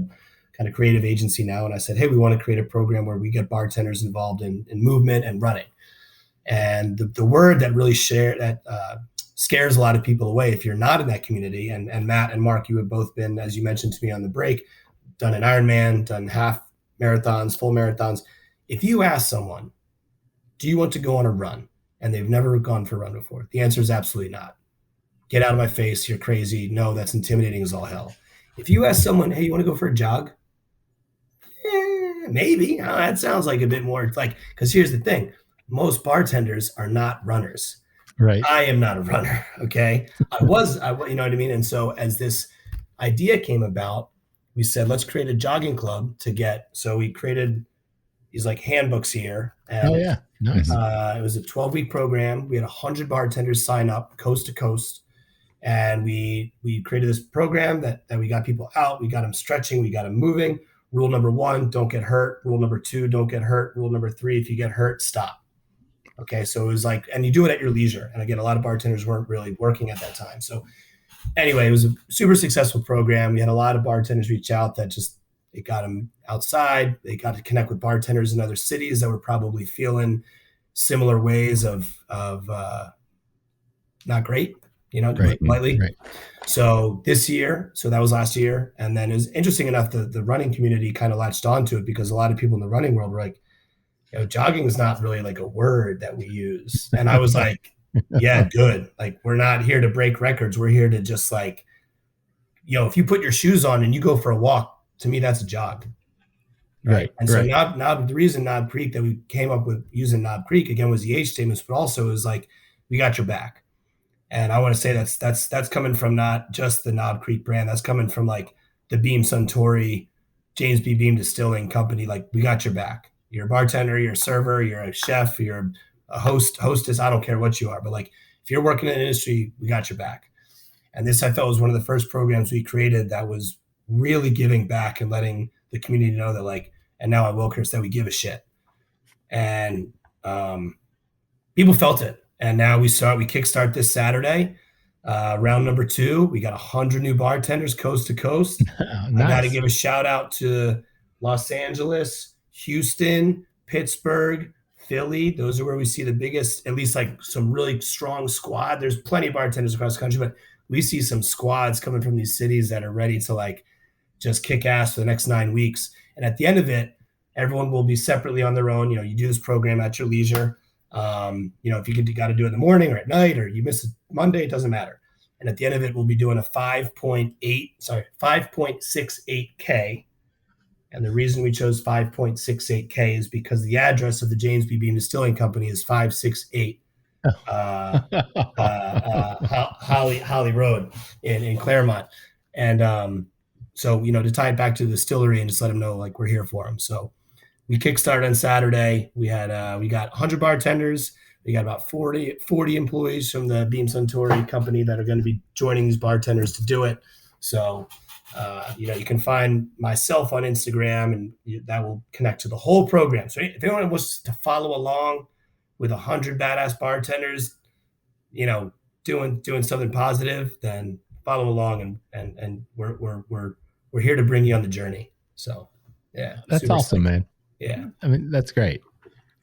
kind of creative agency now. And I said, hey, we want to create a program where we get bartenders involved in movement and running. And the word that really scares a lot of people away if you're not in that community. And Matt and Mark, you have both been, as you mentioned to me on the break, done an Ironman, done half marathons, full marathons. If you ask someone, do you want to go on a run? And they've never gone for a run before. The answer is absolutely not. Get out of my face. You're crazy. No, that's intimidating as all hell. If you ask someone, hey, you want to go for a jog? Maybe. That sounds like a bit more like, because here's the thing. Most bartenders are not runners. Right. I am not a runner. Okay. I you know what I mean? And so as this idea came about, we said, let's create a jogging club so we created these like handbooks here. And, oh yeah. Nice. It was a 12-week program. We had 100 bartenders sign up coast to coast. And we created this program that we got people out. We got them stretching. We got them moving. Rule number 1, don't get hurt. Rule number 2, don't get hurt. Rule number 3, if you get hurt, stop. Okay. So it was like, and you do it at your leisure. And again, a lot of bartenders weren't really working at that time. So anyway, it was a super successful program. We had a lot of bartenders reach out that it got them outside. They got to connect with bartenders in other cities that were probably feeling similar ways of not great, to put it politely. Right. So this year, that was last year. And then it was interesting enough, the running community kind of latched onto it because a lot of people in the running world were like, jogging is not really like a word that we use. And I was like, yeah, good. Like, we're not here to break records. We're here to just like, if you put your shoes on and you go for a walk, to me, that's a jog. Right. And so Knob, the reason Knob Creek that we came up with using Knob Creek again was the age statements, but also is like, we got your back. And I want to say that's coming from not just the Knob Creek brand. That's coming from like the Beam Suntory, James B. Beam Distilling Company. Like, we got your back. You're a bartender, you're a server, you're a chef, you're a hostess. I don't care what you are, but like, if you're working in an industry, we got your back. And this, I felt, was one of the first programs we created that was really giving back and letting the community know that like, and now at Wilkers, that we give a shit. And people felt it. And now we kickstart this Saturday, round number 2. We got 100 new bartenders coast to coast. Nice. I got to give a shout out to Los Angeles, Houston, Pittsburgh, Philly. Those are where we see the biggest, at least like some really strong squad. There's plenty of bartenders across the country, but we see some squads coming from these cities that are ready to like just kick ass for the next 9 weeks. And at the end of it, everyone will be separately on their own. You do this program at your leisure. If you got to do it in the morning or at night, or you miss it Monday, it doesn't matter. And at the end of it, we'll be doing a 5.68K. And the reason we chose 5.68K is because the address of the James B. Beam Distilling Company is 568 Holly Road in Claremont. And so, to tie it back to the distillery and just let them know, like, we're here for them. So we kickstarted on Saturday. We got 100 bartenders. We got about 40 employees from the Beam Suntory company that are going to be joining these bartenders to do it. So, you can find myself on Instagram, and that will connect to the whole program. So if anyone wants to follow along with 100 badass bartenders, doing something positive, then follow along, and we're here to bring you on the journey. So, yeah, that's awesome, man. Yeah, I mean, that's great.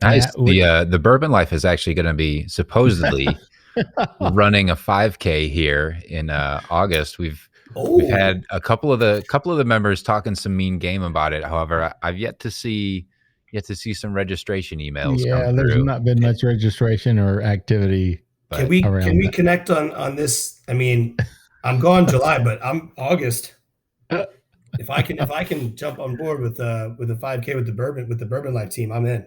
Nice. The Bourbon Life is actually going to be supposedly running a 5K here in August. We've had a couple of the members talking some mean game about it. However, I've yet to see some registration emails. Yeah, there's not been much registration or activity. Can we connect on this? I mean, I'm gone July, but I'm August. If I can jump on board with a 5K with the Bourbon Life team, I'm in.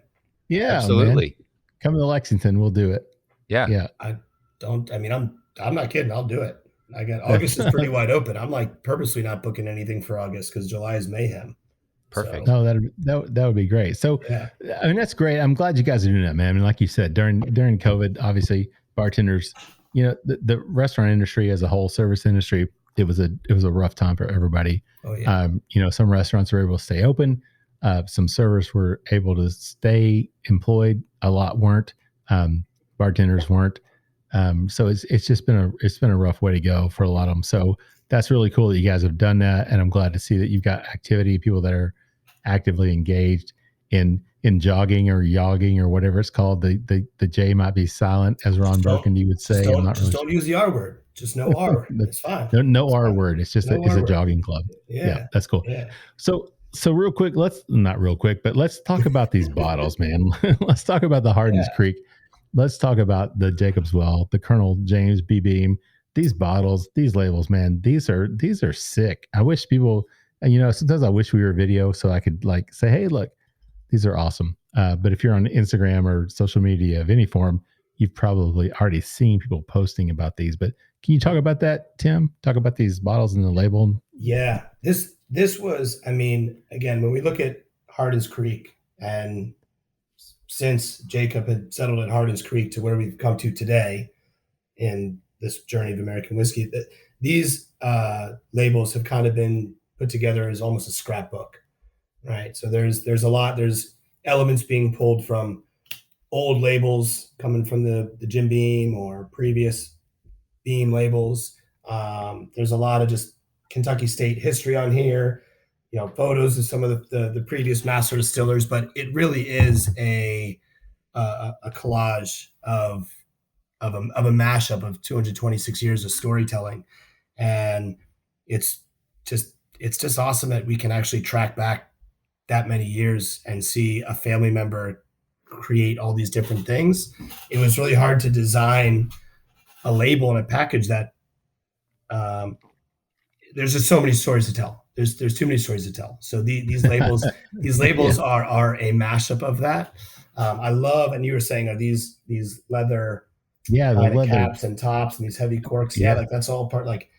Yeah, absolutely. Man. Come to Lexington, we'll do it. Yeah. I'm not kidding. I'll do it. August is pretty wide open. I'm like purposely not booking anything for August because July is mayhem. Perfect. So. No, that would be great. So, yeah. I mean, that's great. I'm glad you guys are doing that, man. I mean, like you said, during COVID, obviously bartenders, the restaurant industry as a whole, service industry, it was a rough time for everybody. Oh, yeah. Some restaurants were able to stay open. Some servers were able to stay employed. A lot weren't. Bartenders weren't. So it's been a rough way to go for a lot of them. So that's really cool that you guys have done that, and I'm glad to see that you've got activity, people that are actively engaged in jogging or yogging or whatever it's called. The J might be silent, as Ron Burgundy would say. Don't use the R word. Just no R. It's fine. No R word. It's just it's a jogging club. Yeah, that's cool. Yeah. So So real quick, not real quick, but let's talk about these bottles, man. Let's talk about the Hardin's Creek. Let's talk about the Jacob's Well, the Colonel James B. Beam. These bottles, these labels, man, these are sick. I wish people, sometimes I wish we were video so I could like say, hey, look, these are awesome. But if you're on Instagram or social media of any form, you've probably already seen people posting about these. But can you talk about that, Tim? Talk about these bottles and the label. Yeah, this was, again, when we look at Hardin's Creek, and since Jacob had settled at Hardin's Creek to where we've come to today in this journey of American whiskey, that these labels have kind of been put together as almost a scrapbook, right? So there's elements being pulled from old labels coming from the Jim Beam or previous Beam labels. There's a lot of just Kentucky State history on here, photos of some of the previous master distillers, but it really is a collage of a mashup of 226 years of storytelling. And it's just awesome that we can actually track back that many years and see a family member create all these different things. It was really hard to design a label and a package that there's just so many stories to tell. There's too many stories to tell. So these labels are a mashup of that. I love, and you were saying, are these leather, the leather caps and tops and these heavy corks? Yeah, like that's all part. Like,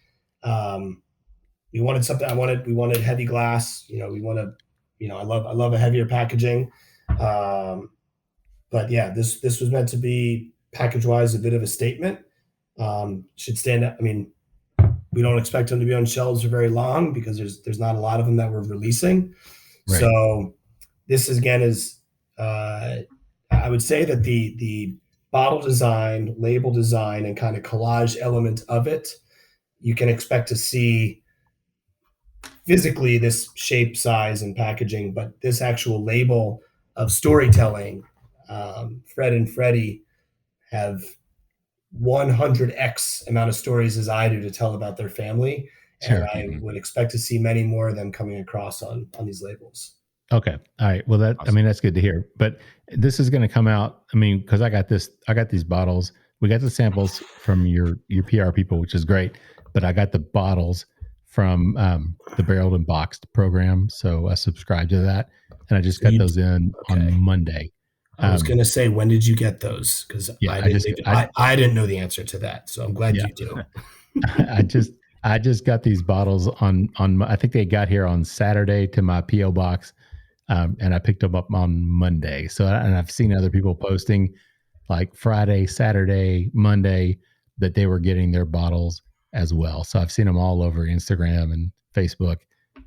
we wanted something. We wanted heavy glass. We want to. I love a heavier packaging. But yeah, this was meant to be package wise a bit of a statement. Should stand up. We don't expect them to be on shelves for very long because there's not a lot of them that we're releasing. Right. So this is I would say that the bottle design, label design, and kind of collage element of it, you can expect to see physically this shape, size, and packaging, but this actual label of storytelling, Fred and Freddie have 100x amount of stories as I do to tell about their family. Sure. And I would expect to see many more of them coming across on these labels. Okay. All right. Well, awesome. That's good to hear. But this is going to come out. Because I got these bottles. We got the samples from your PR people, which is great. But I got the bottles from the Barreled and Boxed program. So I subscribed to that. And I just got those in on Monday. I was going to say, when did you get those? Because I didn't know the answer to that. So I'm glad you do. I just got these bottles on I think they got here on Saturday to my PO box. And I picked them up on Monday. So, and I've seen other people posting like Friday, Saturday, Monday that they were getting their bottles as well. So I've seen them all over Instagram and Facebook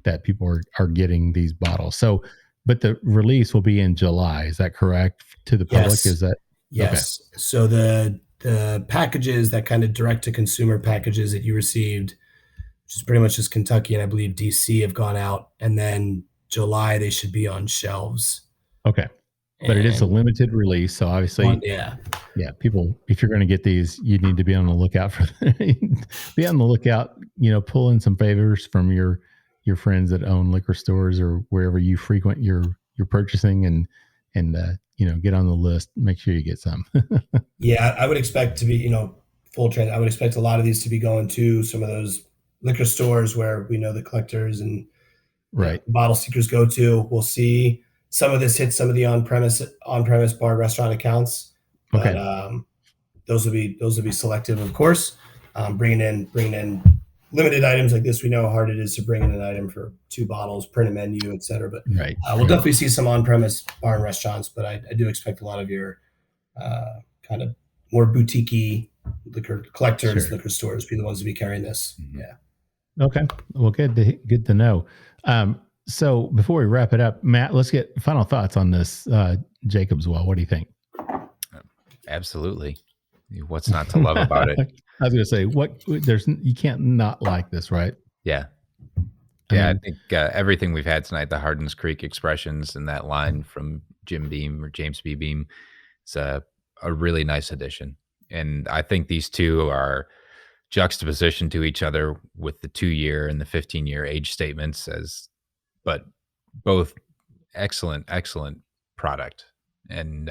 that people are getting these bottles. So, but the release will be in July. Is that correct to the public? Yes. Is that? Yes. Okay. So the packages, that kind of direct to consumer packages that you received, which is pretty much just Kentucky and I believe DC, have gone out, and then July they should be on shelves. Okay. But it is a limited release, so obviously people, if you're going to get these, you need to be on the lookout for be on the lookout, pull in some favors from your friends that own liquor stores or wherever you frequent your purchasing and get on the list, make sure you get some. Yeah, I would expect to be, full trend. I would expect a lot of these to be going to some of those liquor stores where we know the collectors and bottle seekers go to. We'll see some of this hit some of the on-premise bar restaurant accounts, but those will be selective, of course. Bringing in limited items like this, we know how hard it is to bring in an item for 2 bottles, print a menu, etc. But we'll definitely see some on-premise bar and restaurants, but I do expect a lot of your kind of more boutique-y liquor collectors, liquor stores be the ones to be carrying this. Mm-hmm. Yeah. Okay. Well, good to know. So before we wrap it up, Matt, let's get final thoughts on this Jacob's Well. What do you think? Absolutely. What's not to love about it? I was going to say, you can't not like this, right? Yeah. I think everything we've had tonight, the Hardin's Creek expressions and that line from Jim Beam or James B. Beam, it's a really nice addition. And I think these two are juxtaposition to each other with the 2-year and the 15-year age statements but both excellent product, and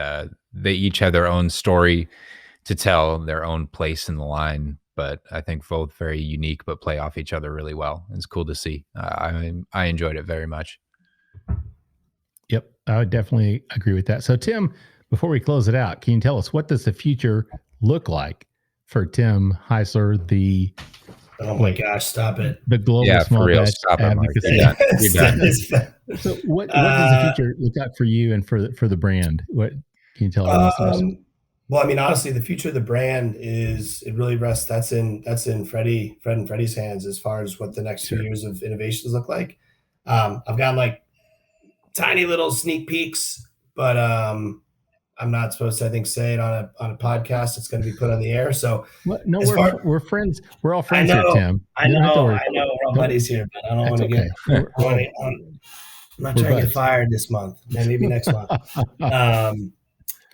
they each have their own story to tell, their own place in the line. But I think both very unique, but play off each other really well. It's cool to see. I enjoyed it very much. Yep, I would definitely agree with that. So, Tim, before we close it out, can you tell us what does the future look like for Tim Heuisler, oh my gosh, stop it. The global small batch advocacy? You're done. So, what does the future look like for you and for the brand? What can you tell our listeners? Well, I mean, honestly, the future of the brand it really rests. That's in Fred and Freddie's hands as far as what the next few years of innovations look like. I've got like tiny little sneak peeks, but I'm not supposed to, I think, say it on a podcast. It's going to be put on the air. So no, we're friends. We're all friends here, Tim. I know. We're all buddies here, but I don't want to get. I'm not trying to get fired this month. Maybe next month.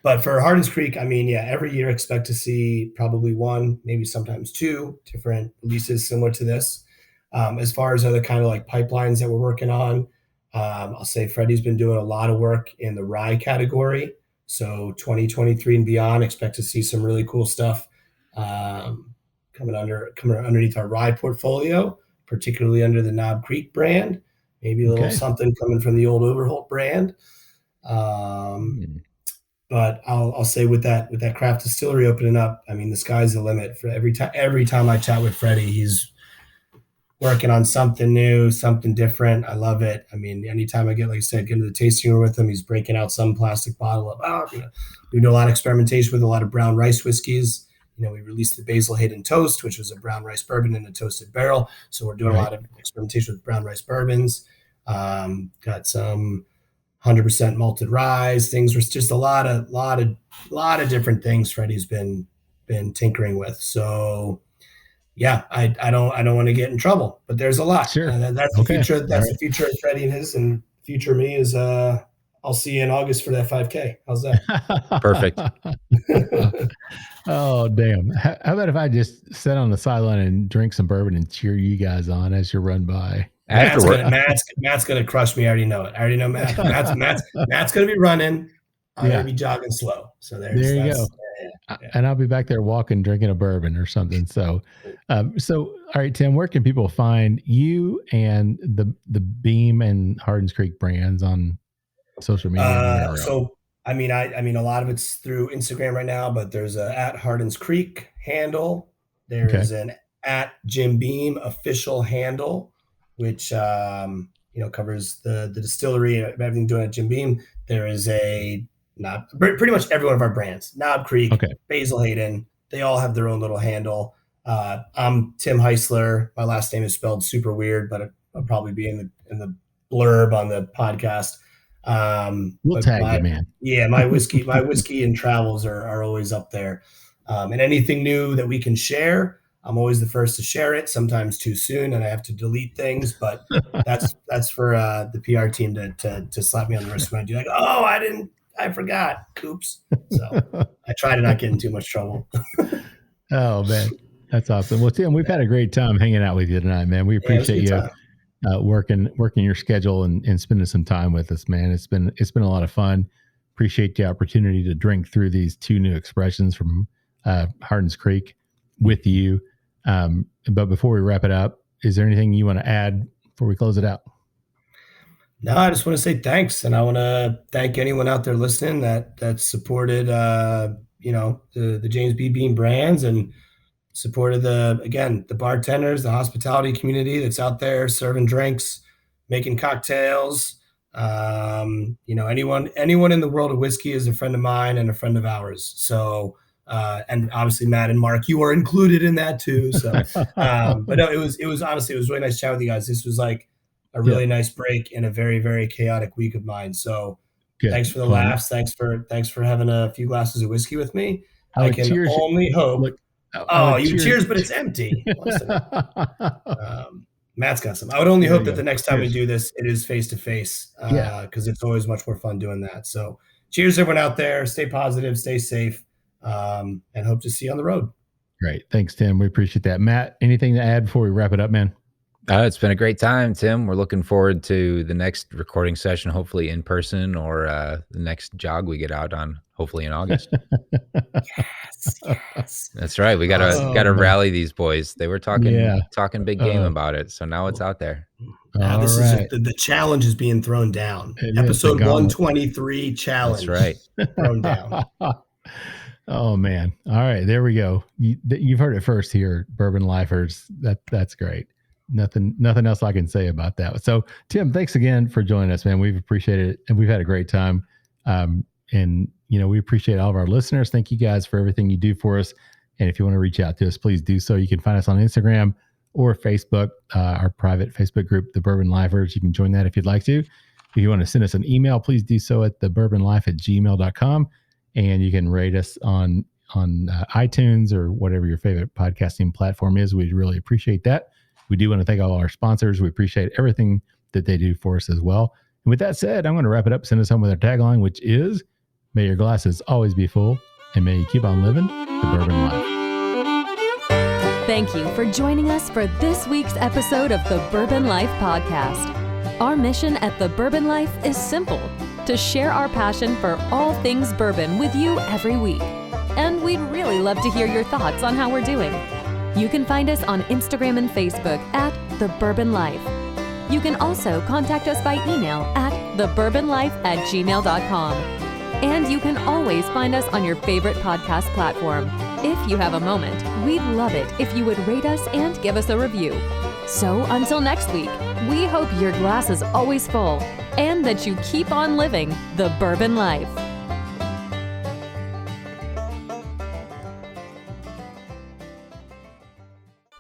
But for Hardin's Creek, I mean, yeah, every year expect to see probably one, maybe sometimes two different releases similar to this. As far as other kind of like pipelines that we're working on, I'll say Freddie's been doing a lot of work in the rye category. So 2023 and beyond, expect to see some really cool stuff coming underneath our rye portfolio, particularly under the Knob Creek brand. Maybe a little something coming from the old Overholt brand. But I'll say with that craft distillery opening up, I mean, the sky's the limit. For every time I chat with Freddie, he's working on something new, something different. I love it. I mean, anytime I get into the tasting room with him, he's breaking out some plastic bottle of, we do a lot of experimentation with a lot of brown rice whiskeys. We released the Basil Hayden Toast, which was a brown rice bourbon in a toasted barrel. So we're doing a lot of experimentation with brown rice bourbons. Got some 100% malted rye things. There's just a lot of different things Freddie's been tinkering with. So yeah, I don't want to get in trouble, but there's a lot. Sure. That's the future. That's the future of Freddie and his, and future me is I'll see you in August for that 5K. How's that? Perfect. Oh, damn. How about if I just sit on the sideline and drink some bourbon and cheer you guys on as you run by? Matt's gonna crush me. I already know it. I already know Matt. Matt's gonna be running. I'm gonna be jogging slow. So there you go. Yeah. And I'll be back there walking, drinking a bourbon or something. So, all right, Tim, where can people find you and the Beam and Hardin's Creek brands on social media? So, I mean, a lot of it's through Instagram right now, but there's a @ Hardin's Creek handle. There is an @ Jim Beam official handle, which covers the distillery and everything doing at Jim Beam. There is pretty much every one of our brands, Knob Creek, Basil Hayden, they all have their own little handle. I'm Tim Heuisler. My last name is spelled super weird, but I'll probably be in the blurb on the podcast. We'll tag you, man. Yeah, my whiskey and travels are always up there. And anything new that we can share, I'm always the first to share it, sometimes too soon, and I have to delete things, but that's for the PR team to slap me on the wrist when I do like, I forgot. Oops. So I try to not get in too much trouble. Oh, man. That's awesome. Well, Tim, we've had a great time hanging out with you tonight, man. We appreciate you working your schedule and spending some time with us, man. It's been a lot of fun. Appreciate the opportunity to drink through these two new expressions from Hardin's Creek with you. But before we wrap it up, is there anything you want to add before we close it out? No, I just want to say thanks. And I want to thank anyone out there listening that supported, the James B. Beam brands and supported the bartenders, the hospitality community that's out there serving drinks, making cocktails. Anyone in the world of whiskey is a friend of mine and a friend of ours. So, and obviously Matt and Mark, you are included in that too. So, but no, it was honestly, it was really nice chatting with you guys. This was like a really nice break in a very, very chaotic week of mine. So thanks for the laughs. Thanks for having a few glasses of whiskey with me. I can only hope. Cheers, but it's empty. Matt's got some. I would only hope that the next time we do this, it is face to face, because it's always much more fun doing that. So cheers, everyone out there. Stay positive, stay safe, and hope to see you on the road. Great. Thanks, Tim. We appreciate that. Matt, anything to add before we wrap it up, man? It's been a great time, Tim. We're looking forward to the next recording session, hopefully in person, or the next jog we get out on, hopefully in August. Yes. That's right. We gotta rally these boys. They were talking big game about it, so now it's out there. Now this is just the challenge is being thrown down. Episode 123 challenge. That's right. Thrown down. Oh man! All right, there we go. You've heard it first here, Bourbon Lifers. That's great. Nothing else I can say about that. So, Tim, thanks again for joining us, man. We've appreciated it, and we've had a great time. And we appreciate all of our listeners. Thank you guys for everything you do for us. And if you want to reach out to us, please do so. You can find us on Instagram or Facebook, our private Facebook group, The Bourbon Lifers. You can join that if you'd like to. If you want to send us an email, please do so at thebourbonlife@gmail.com. And you can rate us on iTunes or whatever your favorite podcasting platform is. We'd really appreciate that. We do want to thank all our sponsors. We appreciate everything that they do for us as well. And with that said, I'm going to wrap it up, send us home with our tagline, which is, may your glasses always be full, and may you keep on living the bourbon life. Thank you for joining us for this week's episode of the Bourbon Life Podcast. Our mission at the Bourbon Life is simple: to share our passion for all things bourbon with you every week. And we'd really love to hear your thoughts on how we're doing. You can find us on Instagram and Facebook at The Bourbon Life. You can also contact us by email at thebourbonlife@gmail.com. And you can always find us on your favorite podcast platform. If you have a moment, we'd love it if you would rate us and give us a review. So until next week, we hope your glass is always full and that you keep on living the bourbon life.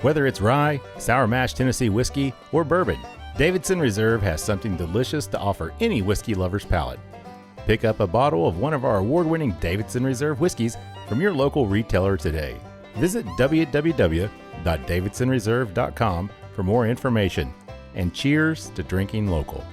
Whether it's rye, sour mash Tennessee whiskey, or bourbon, Davidson Reserve has something delicious to offer any whiskey lover's palate. Pick up a bottle of one of our award-winning Davidson Reserve whiskeys from your local retailer today. Visit www.davidsonreserve.com for more information. And cheers to drinking local.